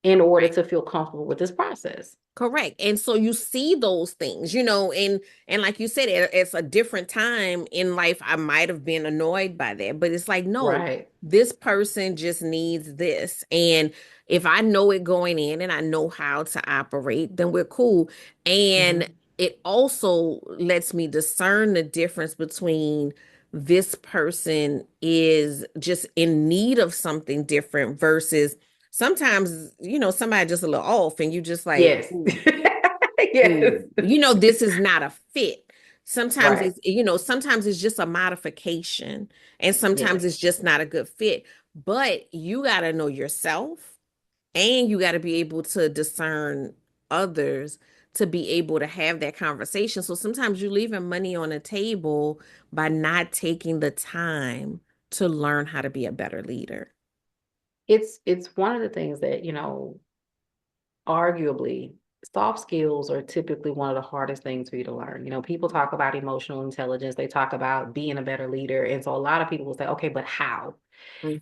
in order right. to feel comfortable with this process. Correct. And so you see those things, and like you said, it's a different time in life. I might have been annoyed by that, but it's like, no, Right. this person just needs this. And if I know it going in and I know how to operate, then we're cool. And Mm-hmm. it also lets me discern the difference between this person is just in need of something different versus sometimes, somebody just a little off and you just like, Yes. ooh, Yes. ooh, this is not a fit. Sometimes Right. sometimes it's just a modification and sometimes Yes. it's just not a good fit. But you got to know yourself and you got to be able to discern others to be able to have that conversation. So sometimes you're leaving money on the table by not taking the time to learn how to be a better leader. It's one of the things that, arguably soft skills are typically one of the hardest things for you to learn. People talk about emotional intelligence, they talk about being a better leader. And so a lot of people will say, okay, but how?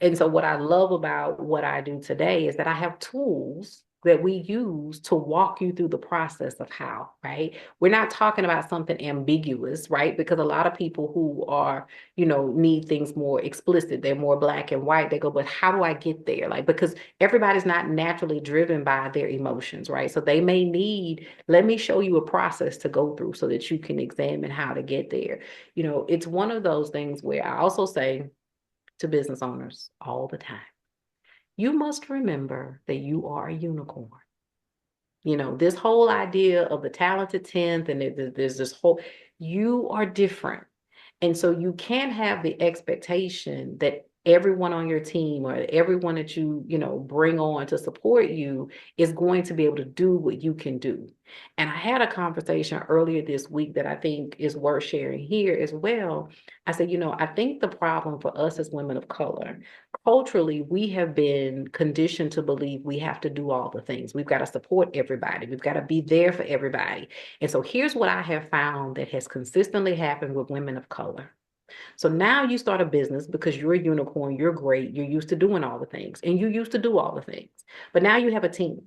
And so, what I love about what I do today is that I have tools that we use to walk you through the process of how, right? We're not talking about something ambiguous, right? Because a lot of people who are, need things more explicit, they're more black and white. They go, but how do I get there? Like, because everybody's not naturally driven by their emotions, right? So they may need, let me show you a process to go through so that you can examine how to get there. It's one of those things where I also say, to business owners all the time. You must remember that you are a unicorn. This whole idea of the talented 10th, and there's this whole, you are different. And so you can't have the expectation that everyone on your team or everyone that you bring on to support you is going to be able to do what you can do. And I had a conversation earlier this week that I think is worth sharing here as well. I said, I think the problem for us as women of color, culturally, we have been conditioned to believe we have to do all the things. We've got to support everybody. We've got to be there for everybody. And so here's what I have found that has consistently happened with women of color. So now you start a business because you're a unicorn, you're great, you're used to doing all the things, and you used to do all the things. But now you have a team.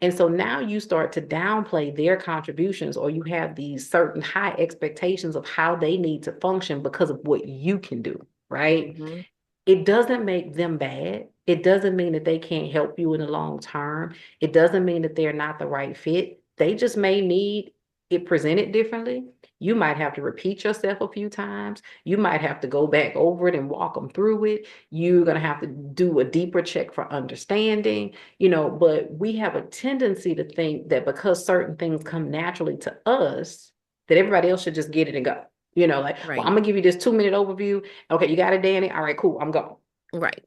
And so now you start to downplay their contributions, or you have these certain high expectations of how they need to function because of what you can do, right? Mm-hmm. It doesn't make them bad. It doesn't mean that they can't help you in the long term. It doesn't mean that they're not the right fit. They just may need it presented differently. You might have to repeat yourself a few times. You might have to go back over it and walk them through it. You're going to have to do a deeper check for understanding, but we have a tendency to think that because certain things come naturally to us, that everybody else should just get it and go. Like, well, I'm Right. gonna give you this 2-minute overview. Okay, you got it, Danny. All right, cool. I'm going. Right.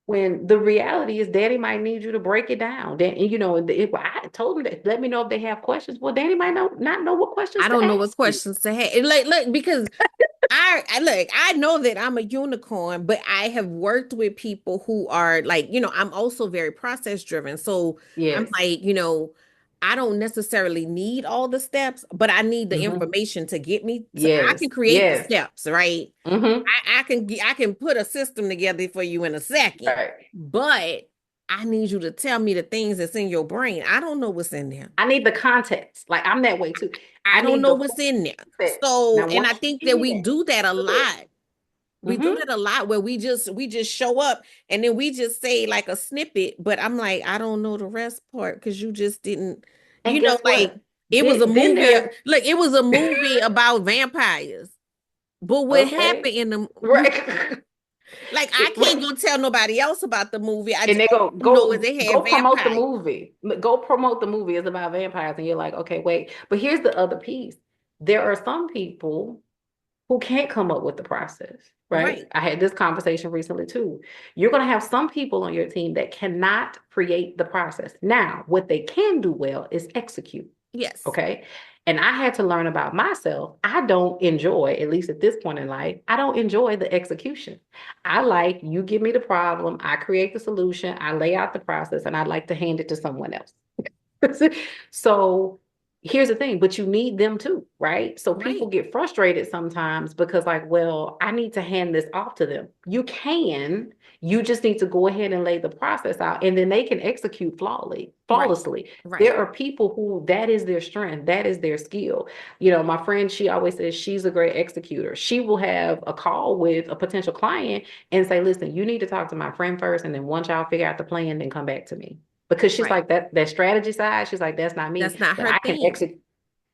When the reality is, Danny might need you to break it down. If I told him that, let me know if they have questions. Well, Danny might not know what questions I to don't know what ask you. questions to have. Like, look, because I look, I know that I'm a unicorn, but I have worked with people who are like, I'm also very process driven. So I'm Yes. like, I don't necessarily need all the steps, but I need the Mm-hmm. information to get me to, I Yes. can create the Yes. steps, right? Mm-hmm. I can put a system together for you in a second, Right. but I need you to tell me the things that's in your brain. I don't know what's in there. I need the context. Like I'm that way too. I I don't need know the what's full in there. context. So, Now, and I once you think give that me we that, do that a good. lot. We do Mm-hmm. that a lot where we just show up and then we just say like a snippet, but I'm like, I don't know the rest part because you just didn't, And guess like what? it was a Then movie. there's Look, it was a movie about vampires. But what okay. happened in the Right. like I can't go tell nobody else about the movie. And they All go I know is go they go had promote the vampires. movie. Go promote the movie. It's about vampires, and you're like, okay, wait. But here's the other piece. There are some people who can't come up with the process, right? Right. I had this conversation recently too. You're going to have some people on your team that cannot create the process. Now, what they can do well is execute. Yes. Okay. And I had to learn about myself. I don't enjoy, at least at this point in life, I don't enjoy the execution. I like you give me the problem, I create the solution, I lay out the process, and I'd like to hand it to someone else. So here's the thing, but you need them too, right? So people Right. get frustrated sometimes because, like, well, I need to hand this off to them. You can, you just need to go ahead and lay the process out, and then they can execute Right. flawlessly. There Right. are people who that is their strength, that is their skill. My friend, she always says she's a great executor. She will have a call with a potential client and say, listen, you need to talk to my friend first, and then once y'all figure out the plan, then come back to me because she's Right. like that strategy side. She's like, that's not me, That's not but her I can thing. execute.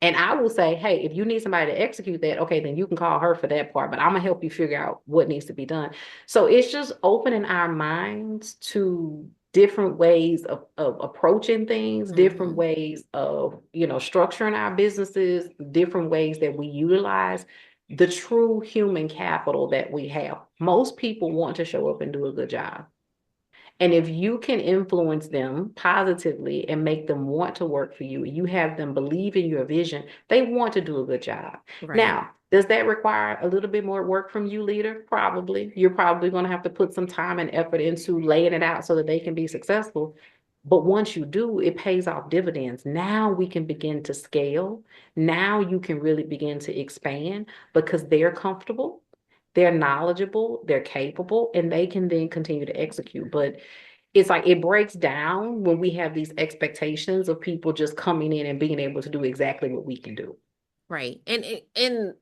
And I will say, hey, if you need somebody to execute that, okay, then you can call her for that part, but I'm gonna help you figure out what needs to be done. So it's just opening our minds to different ways of approaching things, different Hmm. ways of, structuring our businesses, different ways that we utilize the true human capital that we have. Most people want to show up and do a good job. And if you can influence them positively and make them want to work for you, you have them believe in your vision, they want to do a good job. Right. Now, does that require a little bit more work from you, leader? Probably. You're probably going to have to put some time and effort into laying it out so that they can be successful. But once you do, it pays off dividends. Now we can begin to scale. Now you can really begin to expand because they're comfortable, they're knowledgeable, they're capable, and they can then continue to execute. But it's like it breaks down when we have these expectations of people just coming in and being able to do exactly what we can do. Right. And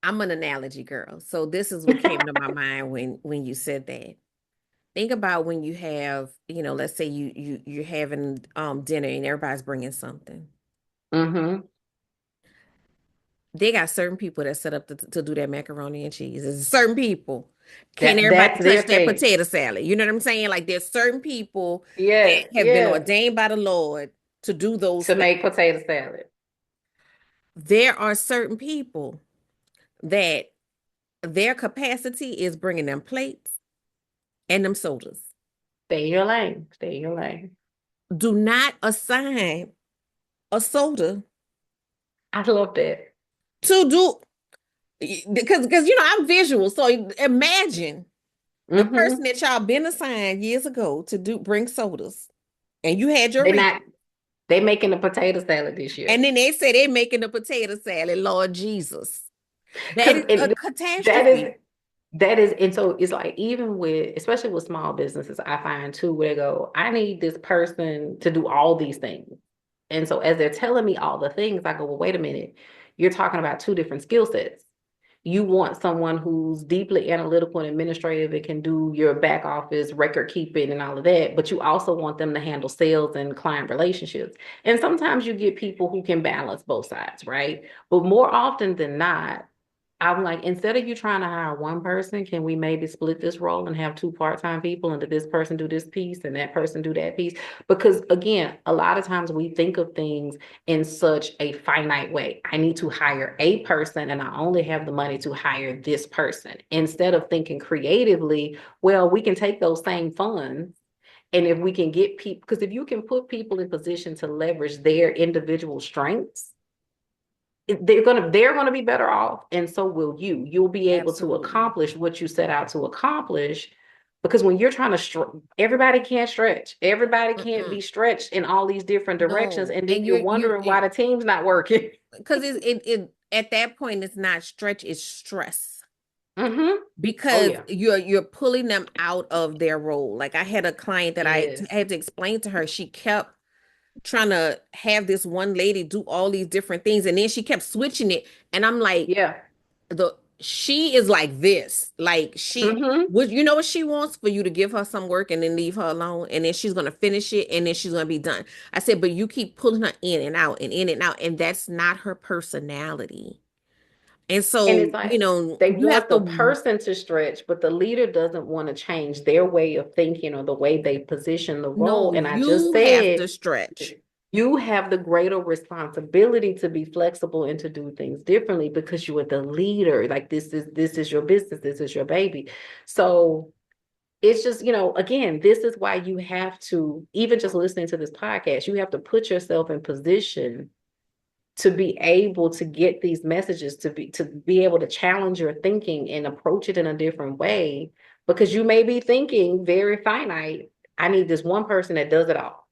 I'm an analogy girl. So this is what came to my mind when you said that. Think about when you have, let's say you're having dinner and everybody's bringing something. Mm-hmm. They got certain people that set up to do that macaroni and cheese. There's certain people. Can't everybody That's touch their that thing. potato salad? You know what I'm saying? Like there's certain people that Yes, have been yes. ordained by the Lord to do those To things. make potato salad. There are certain people that their capacity is bringing them plates and them sodas. Stay in your lane. Stay in your lane. Do not assign a soda I love that. to do because I'm visual. So imagine the person Mm-hmm. that y'all been assigned years ago to do bring sodas, and you had your They're reason, not they making a potato salad this year. and then they say they're making a potato salad. Lord Jesus, that Because is a that is catastrophe. and so it's like even with especially with small businesses, I find too where they go, I need this person to do all these things. And so as they're telling me all the things, I go, well, wait a minute, you're talking about two different skill sets. you want someone who's deeply analytical and administrative and can do your back office record keeping and all of that, but you also want them to handle sales and client relationships. And sometimes you get people who can balance both sides, right? But more often than not, I'm like, instead of you trying to hire one person, can we maybe split this role and have two part-time people and this person do this piece and that person do that piece? Because again, a lot of times we think of things in such a finite way. I need to hire a person and I only have the money to hire this person. Instead of thinking creatively, well, we can take those same funds and if we can get people, because if you can put people in position to leverage their individual strengths, they're gonna be better off, and so will you. You'll be able to Absolutely. accomplish what you set out to accomplish. Because when you're trying to everybody can't stretch, everybody can't be Mm-mm. stretched in all these different directions, No. and then And you're you're wondering why the team's not working. because it at that point it's not stretch, it's stress. Mm-hmm. Oh Because yeah. you're pulling them out of their role. Like I had a client that I Yes. had to explain to her. She kept trying to have this one lady do all these different things, and then she kept switching it. And I'm like, Yeah. she is like this. Like she Mm-hmm. would, you know what she wants for you to give her some work and then leave her alone, and then she's gonna finish it and then she's gonna be done. I said, but you keep pulling her in and out and in and out, and that's not her personality. And And it's so, like they you have want the to. person to stretch, but the leader doesn't want to change their way of thinking or the way they position the role. No, And I just you have said, to stretch. you have the greater responsibility to be flexible and to do things differently because you are the leader. Like this is your business, this is your baby. So it's just, again, this is why you have to, even just listening to this podcast, you have to put yourself in position to be able to get these messages, to be able to challenge your thinking and approach it in a different way, because you may be thinking very finite. I need this one person that does it all.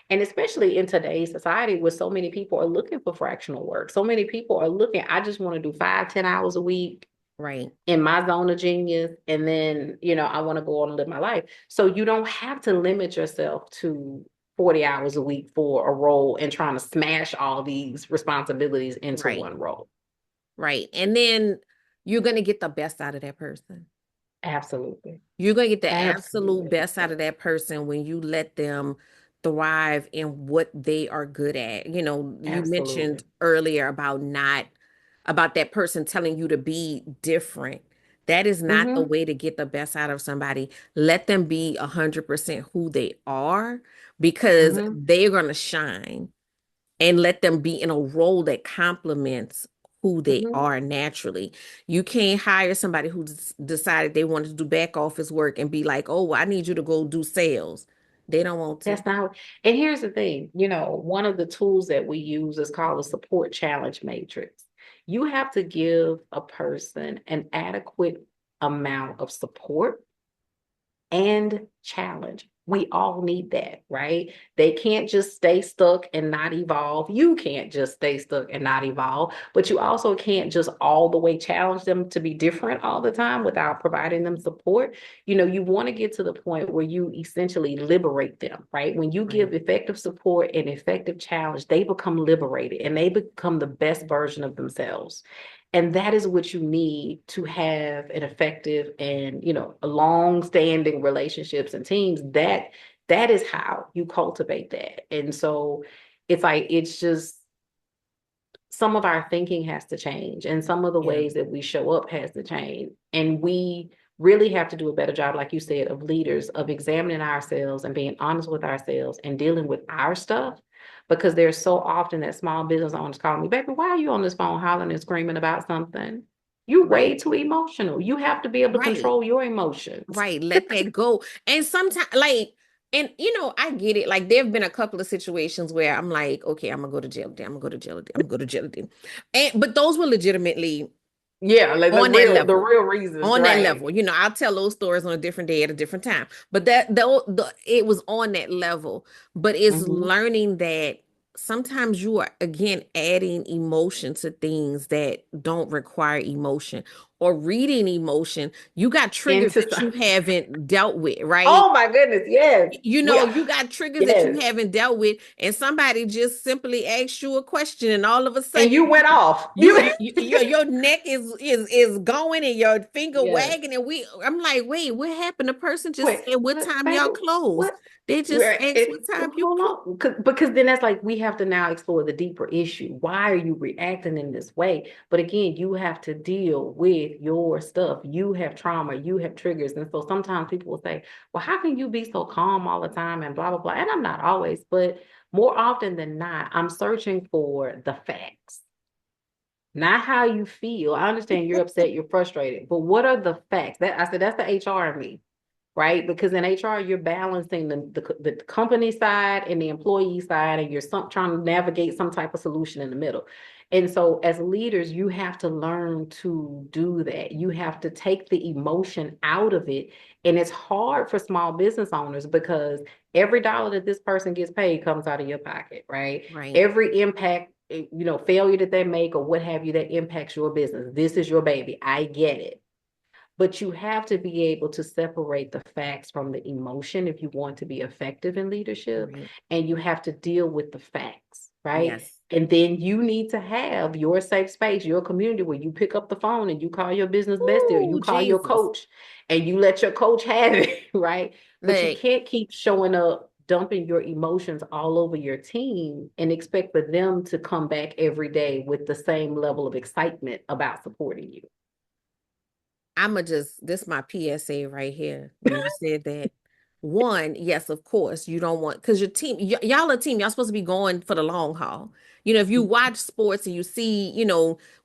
And especially in today's society where so many people are looking for fractional work, so many people are looking, I just want to do 5, 10 hours a week Right, in my zone of genius. And then, I want to go on and live my life. So you don't have to limit yourself to 40 hours a week for a role and trying to smash all these responsibilities into right, one role. right. And then you're gonna get the best out of that person. Absolutely. You're going to get the absolute Absolutely. best out of that person when you let them thrive in what they are good at. You mentioned Absolutely. earlier about not about that person telling you to be different. That is not the Mm-hmm. way to get the best out of somebody. Let them be 100% who they are because Mm-hmm. they're going to shine, and let them be in a role that complements who they Mm-hmm. are naturally. You can't hire somebody who decided they wanted to do back office work and be like, oh, I need you to go do sales. They don't want to. That's not, and here's the thing, one of the tools that we use is called a support challenge matrix. You have to give a person an adequate amount of support and challenge. We all need that, right? They can't just stay stuck and not evolve. You can't just stay stuck and not evolve, but you also can't just all the way challenge them to be different all the time without providing them support. You want to get to the point where you essentially liberate them, right? When you Right, give effective support and effective challenge, they become liberated and they become the best version of themselves. And that is what you need to have an effective and, a long-standing relationships and teams. That is how you cultivate that. And so it's just some of our thinking has to change and some of the yeah, ways that we show up has to change. And we really have to do a better job, like you said, of leaders, of examining ourselves and being honest with ourselves and dealing with our stuff. Because there's so often that small business owners call me, baby, why are you on this phone hollering and screaming about something? You're way right, too emotional. You have to be able to right, control your emotions. right. Let that go. And sometimes, like, and I get it. Like, there have been a couple of situations where I'm like, okay, I'm gonna go to jail today. I'm gonna go to jail today. I'm gonna go to jail today. And but those were legitimately Yeah, like on that the level. real reasons, On that right? level. I'll tell those stories on a different day at a different time. But it was on that level. But it's Mm-hmm. learning that sometimes you are again adding emotion to things that don't require emotion, or reading emotion, you got triggers into that you haven't dealt with, right? oh my goodness, yes. You We know, are, you got triggers that you yes. haven't dealt with, and somebody just simply asks you a question, and all of a And sudden you went off. your neck is going and your finger Yes. wagging, and I'm like, wait, what happened? The person just Wait, said what time baby, y'all close. what? They just Where asked what it time you hold on, because then that's like we have to now explore the deeper issue. Why are you reacting in this way? But again, you have to deal with your stuff. You have trauma, you have triggers. And so sometimes people will say, well, how can you be so calm all the time and blah, blah, blah. And I'm not always, but more often than not, I'm searching for the facts. Not how you feel. I understand you're upset, you're frustrated, but what are the facts? That I said that's the HR in me, right? Because in HR, you're balancing the company side and the employee side, and you're trying to navigate some type of solution in the middle. And so, as leaders, you have to learn to do that. You have to take the emotion out of it. And it's hard for small business owners because every dollar that this person gets paid comes out of your pocket, right? right. Every impact, failure that they make or what have you that impacts your business. This is your baby. I get it. But you have to be able to separate the facts from the emotion if you want to be effective in leadership. Right. And you have to deal with the facts, right? Yes. And then you need to have your safe space, your community where you pick up the phone and you call your business bestie or you Ooh, call your Jesus. coach and you let your coach have it, right? But you Like, can't keep showing up, dumping your emotions all over your team and expect for them to come back every day with the same level of excitement about supporting you. I'ma just this my PSA right here. When you said that, one, yes, of course, you don't want because your team, y'all a team, y'all supposed to be going for the long haul. You know, if you watch sports and you see,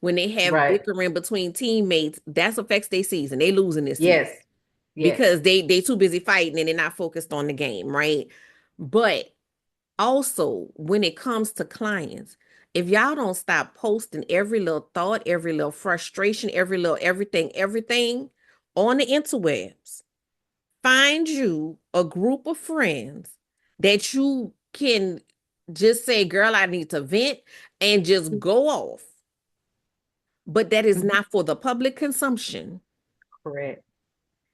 when they have Right. bickering between teammates, that affects their season. They losing this season Yes. Yes. because they too busy fighting and they're not focused on the game, right? But also, when it comes to clients, if y'all don't stop posting every little thought, every little frustration, every little everything on the interwebs, find you a group of friends that you can just say, girl, I need to vent and just go off. But that is Mhm. not for the public consumption. Correct.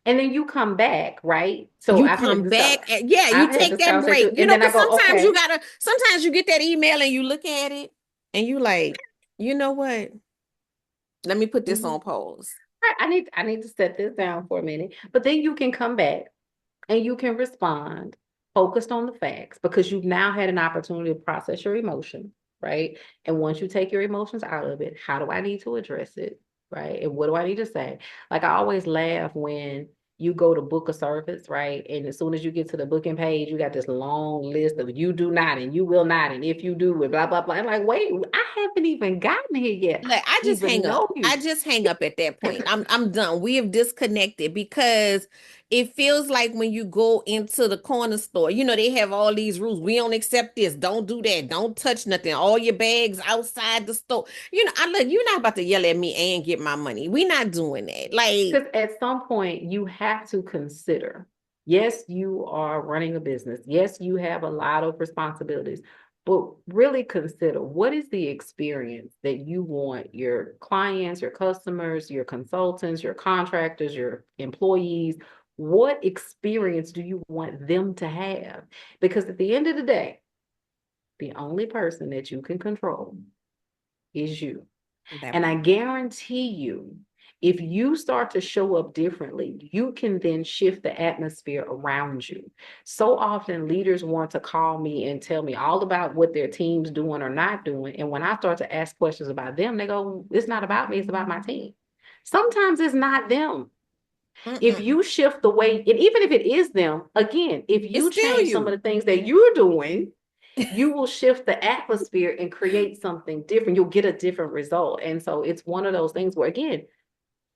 And then you come back, right? So You I've had come this back and yeah, you I've had take this that conversation break, and then I because go, okay. sometimes you get that email and you look at it and you like, you know what? Let me put this Mhm. on pause. I need to set this down for a minute. But then you can come back and you can respond focused on the facts because you've now had an opportunity to process your emotion, right? And once you take your emotions out of it, how do I need to address it, right? And what do I need to say? Like I always laugh when you go to book a service, right? And as soon as you get to the booking page, you got this long list of you do not and you will not, and if you do, and blah, blah, blah. I'm like, wait, I haven't even gotten here yet. I Like I just even hang up. know I you. just hang up at that point. I'm done. We have disconnected because it feels like when you go into the corner store, they have all these rules. We don't accept this. Don't do that. Don't touch nothing. All your bags outside the store. I look, you're not about to yell at me and get my money. We're not doing that. Like, Because at some point, you have to consider yes, you are running a business. Yes, you have a lot of responsibilities, but really consider what is the experience that you want your clients, your customers, your consultants, your contractors, your employees. What experience do you want them to have? Because at the end of the day, the only person that you can control is you. that And I part. guarantee you, if you start to show up differently, you can then shift the atmosphere around you. So often, leaders want to call me and tell me all about what their team's doing or not doing. And when I start to ask questions about them, they go, it's not about me, it's about my team. Sometimes it's not them. If Mm-mm. you shift the way, and even if it is them, again, if It's you still change some of you. the things that you're doing, you will shift the atmosphere and create something different. You'll get a different result. And so it's one of those things where, again,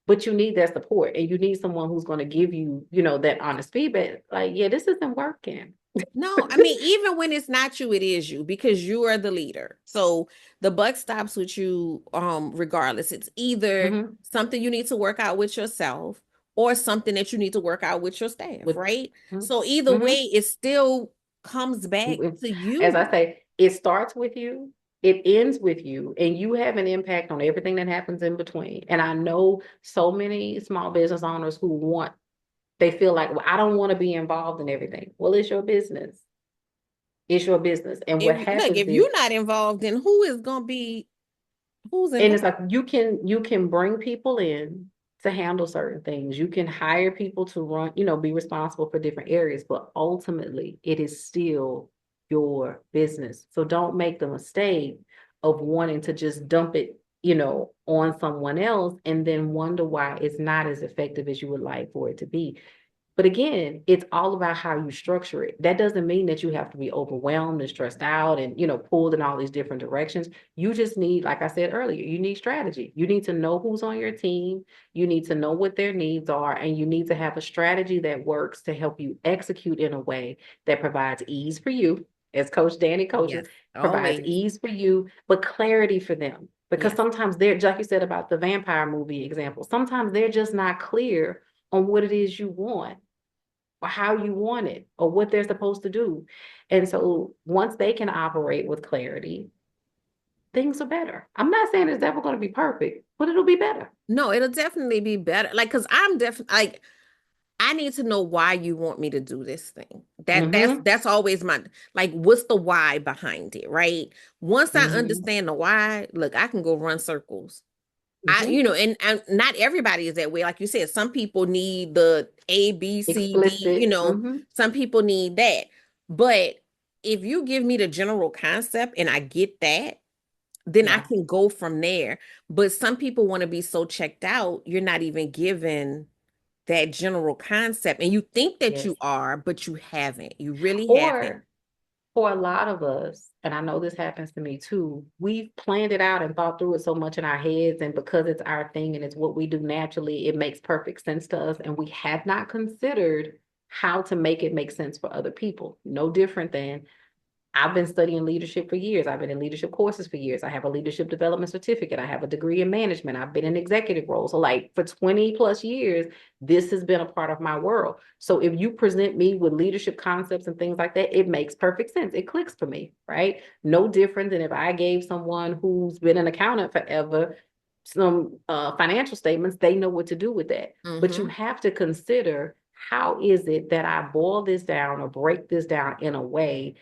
but you need that support and you need someone who's going to give you, that honest feedback. Like, yeah, this isn't working. No, I mean, even when it's not you, it is you because you are the leader. So the buck stops with you, regardless. It's either Mhm. something you need to work out with yourself or something that you need to work out with your staff, With, right? mhm. So either way, Mhm. it still comes back to As you. I say, it starts with you. it ends with you, and you have an impact on everything that happens in between. And I know so many small business owners who they feel like, well, I don't want to be involved in everything. Well, it's your business. It's your business. And what Look, happens if is, you're not involved, then who is gonna be who's and involved? it's like you can bring people in to handle certain things. You can hire people to run, be responsible for different areas, but ultimately it is still your business. So don't make the mistake of wanting to just dump it, on someone else and then wonder why it's not as effective as you would like for it to be. But again, it's all about how you structure it. That doesn't mean that you have to be overwhelmed and stressed out and, pulled in all these different directions. You just need, like I said earlier, you need strategy. You need to know who's on your team. You need to know what their needs are, and you need to have a strategy that works to help you execute in a way that provides ease for you, as Coach Danni coaches, Yes, provides always. ease for you, but clarity for them. Because Yes. sometimes they're, like you said about the vampire movie example, sometimes they're just not clear on what it is you want or how you want it or what they're supposed to do. And so once they can operate with clarity, things are better. I'm not saying it's ever going to be perfect, but it'll be better. No, it'll definitely be better. Like, because I'm definitely like, I need to know why you want me to do this thing. Mm-hmm. That's always my like, what's the why behind it, right? Once I Mm-hmm. understand the why, look, I can go run circles. Mm-hmm. And not everybody is that way. Like you said, some people need the A, B, C, D, Explicit. Mm-hmm. some people need that. But if you give me the general concept and I get that, then I Yeah. can go from there. But some people want to be so checked out, you're not even given that general concept. And you think that Yes. you are, but you haven't. You really haven't. Or for a lot of us, and I know this happens to me too, we've planned it out and thought through it so much in our heads. And because it's our thing and it's what we do naturally, it makes perfect sense to us. And we have not considered how to make it make sense for other people. No different than I've been studying leadership for years. I've been in leadership courses for years. I have a leadership development certificate. I have a degree in management. I've been in executive roles. So, like, for 20 plus years, this has been a part of my world. So, if you present me with leadership concepts and things like that, it makes perfect sense. It clicks for me, right? No different than if I gave someone who's been an accountant forever some financial statements, they know what to do with that. But you Mm-hmm. have to consider, how is it that I boil this down or break this down in a way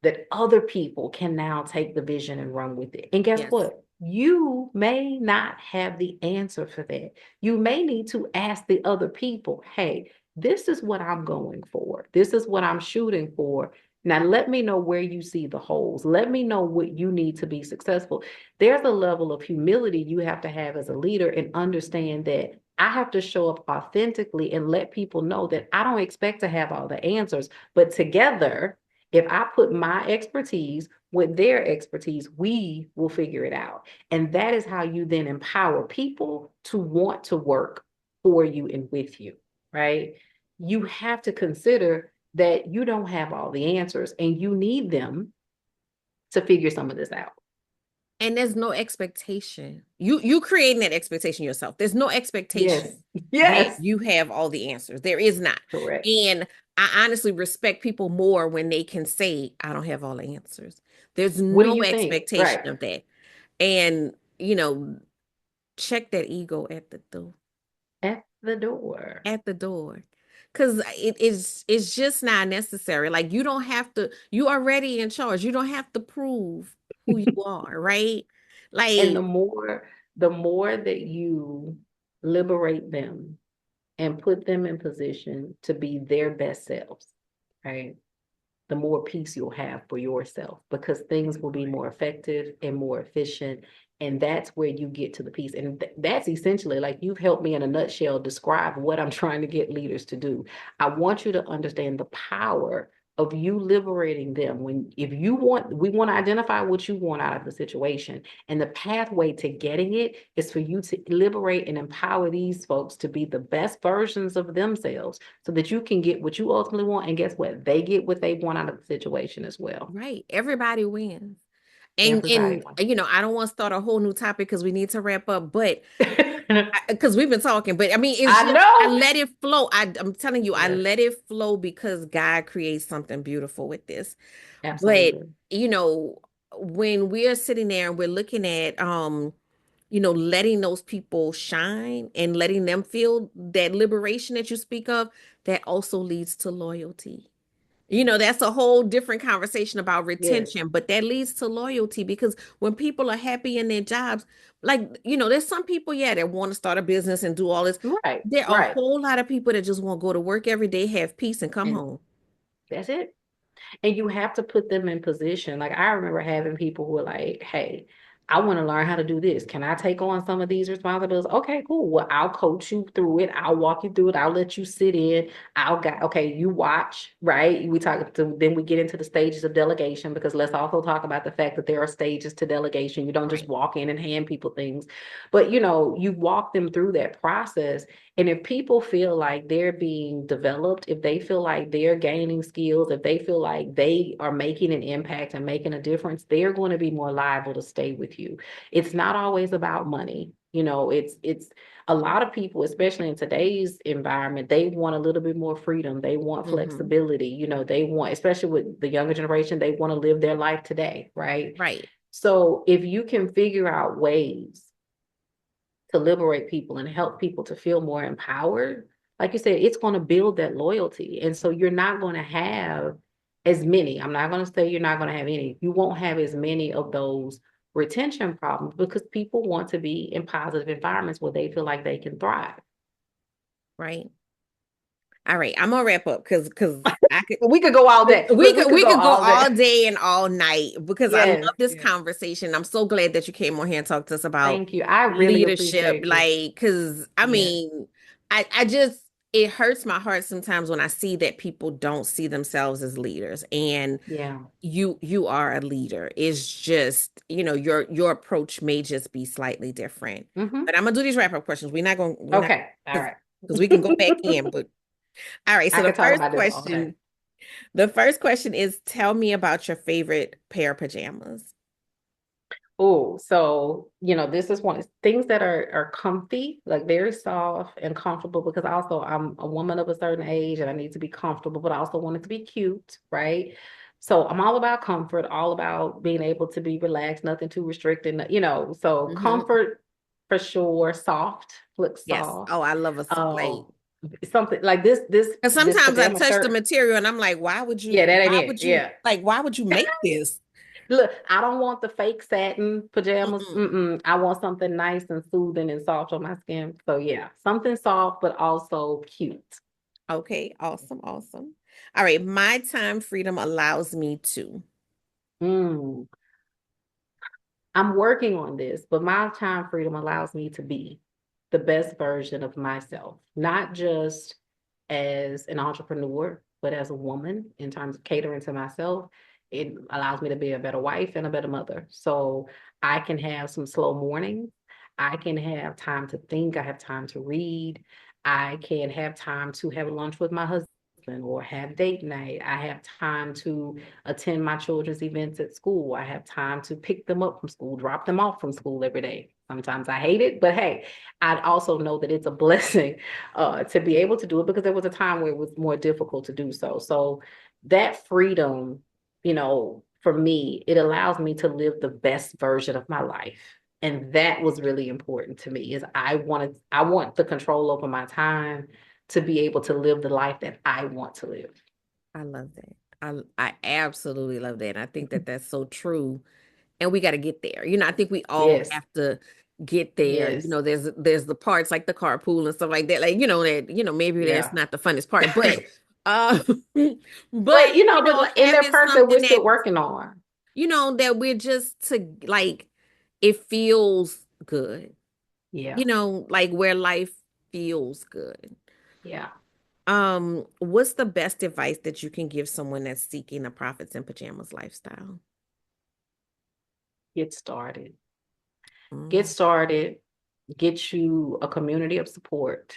that other people can now take the vision and run with it. And guess Yes. what? You may not have the answer for that. You may need to ask the other people, hey, this is what I'm going for. This is what I'm shooting for. Now, let me know where you see the holes. Let me know what you need to be successful. There's a level of humility you have to have as a leader and understand that I have to show up authentically and let people know that I don't expect to have all the answers, but together, if I put my expertise with their expertise, we will figure it out. And that is how you then empower people to want to work for you and with you, right? You have to consider that you don't have all the answers and you need them to figure some of this out. And there's no expectation. You creating that expectation yourself. There's no Yes. expectation that Yes. you have all the answers. There is not. Correct. And I honestly respect people more when they can say, I don't have all the answers. There's What do no you think? Right. expectation of that. And, check that ego at the door. At the door. At the door. Because it's just not necessary. Like you don't have to, you already in charge. You don't have to prove who you are, right? And Like, the more that you liberate them and put them in position to be their best selves, right? The more peace you'll have for yourself because things will be more effective and more efficient. And that's where you get to the peace. And that's essentially, like, you've helped me in a nutshell describe what I'm trying to get leaders to do. I want you to understand the power of you liberating them. When, if you want, we want to identify what you want out of the situation, and the pathway to getting it is for you to liberate and empower these folks to be the best versions of themselves so that you can get what you ultimately want. And guess what? They get what they want out of the situation as well. right. Everybody wins. And Everybody wants. I don't want to start a whole new topic because we need to wrap up, but I because we've been talking, but I mean, it's just I know. let it flow. I'm telling you, I Yes, let it flow because God creates something beautiful with this. But absolutely. you know, when we're sitting there and we're looking at letting those people shine and letting them feel that liberation that you speak of, that also leads to loyalty. That's a whole different conversation about Yes. retention, but that leads to loyalty because when people are happy in their jobs, like, there's some people, yeah, that want to start a business and do all this. Right. There are a Right. whole lot of people that just want to go to work every day, have peace, and come And home. that's it. And you have to put them in position. Like I remember having people who were like, hey, I want to learn how to do this. Can I take on some of these responsibilities? Okay, cool. Well, I'll coach you through it. I'll walk you through it. I'll let you sit in. Okay, you watch, right? Then we get into the stages of delegation because let's also talk about the fact that there are stages to delegation. You don't just Right. walk in and hand people things, but you walk them through that process. And if people feel like they're being developed, if they feel like they're gaining skills, if they feel like they are making an impact and making a difference, they're going to be more liable to stay with you. It's not always about money. It's a lot of people, especially in today's environment, they want a little bit more freedom. They want Hmm. flexibility. They want, especially with the younger generation, they want to live their life today, right? Right. So if you can figure out ways to liberate people and help people to feel more empowered, like you said, it's going to build that loyalty. And so you're not going to have as many. I'm not going to say you're not going to have any. You won't have as many of those retention problems because people want to be in positive environments where they feel like they can thrive. Right. All right. I'm gonna wrap up because I could We could go all day. we Look, we could could we go could go all all day. day and all night because I love Yes, this yes. conversation. I'm so glad that you came on here and talked to us about Thank you. I really leadership. appreciate you. Like, because I Yes. mean, I just it hurts my heart sometimes when I see that people don't see themselves as leaders. And Yeah. you are a leader. It's just, your approach may just be slightly different. Hmm. But I'm gonna do these wrap-up questions. We're not Okay. All because right. we can go back in, but all right. So I could talk about this all day. the first question is, tell me about your favorite pair of pajamas. Oh, so this is one things that are comfy, like very soft and comfortable, because also I'm a woman of a certain age and I need to be comfortable, but I also want it to be cute, right? So I'm all about comfort, all about being able to be relaxed, nothing too restricting, so Hmm. comfort for sure, soft, look Yes. soft. Oh, I love us. Like, Um, something like this because this sometimes I pajama touch the shirt. material and I'm like, Yeah, that ain't it. Yeah. why would you make this? Look, I don't want the fake satin pajamas. Mm-mm. Mm-mm. I want something nice and soothing and soft on my skin. So yeah, something soft but also cute. Okay, awesome, awesome. All right, my time freedom allows me to. Mm. I'm working on this, but my time freedom allows me to be the best version of myself, not just as an entrepreneur, but as a woman in terms of catering to myself. It allows me to be a better wife and a better mother. So I can have some slow mornings. I can have time to think. I have time to read. I can have time to have lunch with my husband or have date night. I have time to attend my children's events at school. I have time to pick them up from school, drop them off from school every day. Sometimes I hate it, but hey, I also know that it's a blessing to be able to do it because there was a time where it was more difficult to do so. So that freedom, for me, it allows me to live the best version of my life. And that was really important to me is I want the control over my time to be able to live the life that I want to live. I love that. I absolutely love that. And I think that that's so true. And we got to get there. I think we all Yes. have to get there. Yes. There's the parts like the carpool and stuff like that. Like, maybe that's Yeah. not the funnest part, but uh but But in their having person, we're something still working on. that we're just to like it feels good. Yeah. Like where life feels good. Yeah. What's the best advice that you can give someone that's seeking a profits in pajamas lifestyle? Get started. Get Mm, started. Get you a community of support.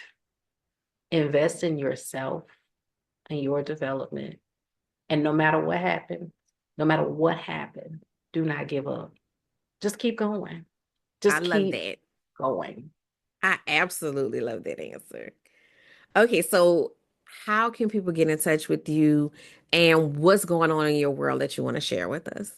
Invest in yourself and your development. And no matter what happened, do not give up. Just keep going. I Just love keep that. going. I absolutely love that answer. Okay, so how can people get in touch with you and what's going on in your world that you want to share with us?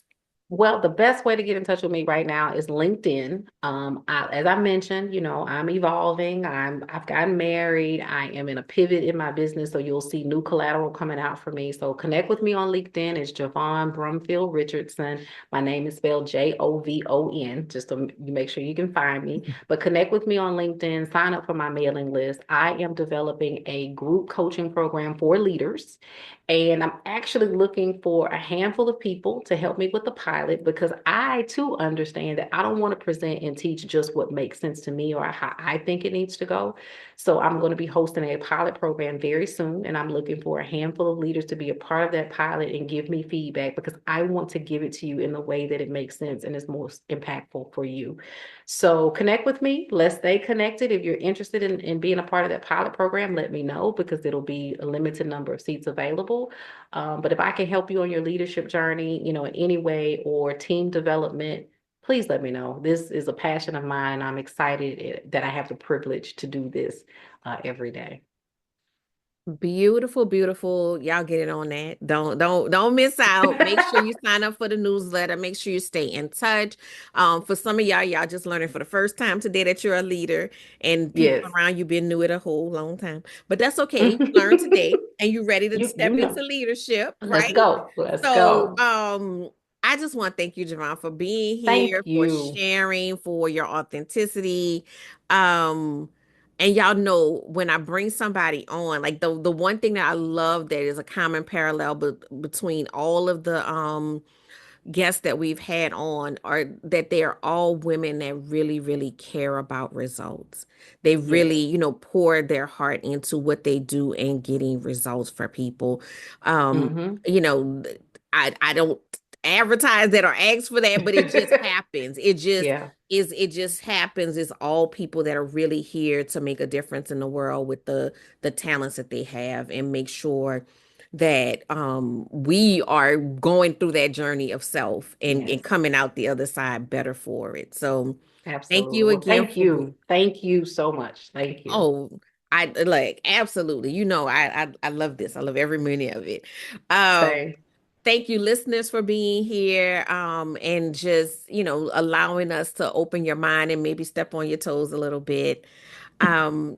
Well, the best way to get in touch with me right now is LinkedIn. As I mentioned, I'm evolving. I've gotten married. I am in a pivot in my business, so you'll see new collateral coming out for me. So connect with me on LinkedIn. It's Jovon Brumfield Richardson. My name is spelled Jovon, just to you make sure you can find me. But connect with me on LinkedIn. Sign up for my mailing list. I am developing a group coaching program for leaders. And I'm actually looking for a handful of people to help me with the pilot because I too understand that I don't want to present and teach just what makes sense to me or how I think it needs to go. So I'm going to be hosting a pilot program very soon, and I'm looking for a handful of leaders to be a part of that pilot and give me feedback because I want to give it to you in the way that it makes sense and is most impactful for you. So connect with me. Let's stay connected. If you're interested in being a part of that pilot program, let me know because it'll be a limited number of seats available. But if I can help you on your leadership journey, in any way or team development, please let me know. This is a passion of mine, and I'm excited that I have the privilege to do this every day. Beautiful, beautiful. Y'all get it on that. Don't miss out. Make sure you sign up for the newsletter. Make sure you stay in touch. For some of y'all just learning for the first time today that you're a leader and people Yes. around you been new it a whole long time. But that's okay. You learned today and you're ready to You step into know. leadership, Let's right? go. Let's So, go. I just want to thank you, Javon, for being here, Thank for you. sharing, for your authenticity. Um, and y'all know when I bring somebody on, like the one thing that I love that is a common parallel between all of the guests that we've had on are that they are all women that really, really care about results. They really, Yes. pour their heart into what they do and getting results for people. Um, Mm-hmm. you know, I don't advertise that or ask for that, but it just happens. Yeah. It just happens. It's all people that are really here to make a difference in the world with the talents that they have and make sure that we are going through that journey of self and Yes. coming out the other side better for it. So thank Absolutely. you Well, again thank for you. Thank you so much. Thank you. oh I like absolutely. I love this. I love every minute of it. Um Same. Thank you, listeners, for being here and just, allowing us to open your mind and maybe step on your toes a little bit. I,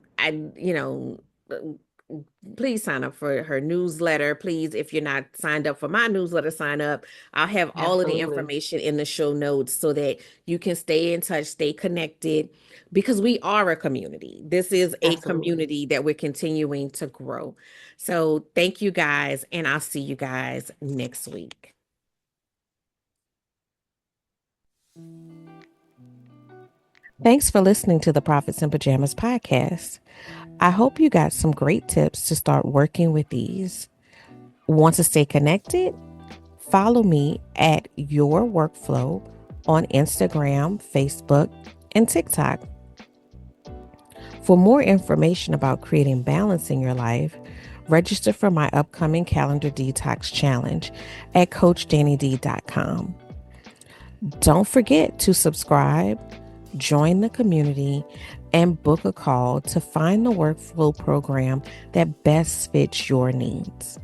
please sign up for her newsletter. Please, if you're not signed up for my newsletter, sign up. I'll have all of the Absolutely. information in the show notes so that you can stay in touch, stay connected, because we are a community. This is a Absolutely. community that we're continuing to grow. So thank you guys, and I'll see you guys next week. Thanks for listening to the Prophets in Pajamas podcast. I hope you got some great tips to start working with these. Want to stay connected? Follow me at Your Workflow on Instagram, Facebook, and TikTok. For more information about creating balance in your life, register for my upcoming calendar detox challenge at CoachDanniD.com. Don't forget to subscribe, join the community, and book a call to find the workflow program that best fits your needs.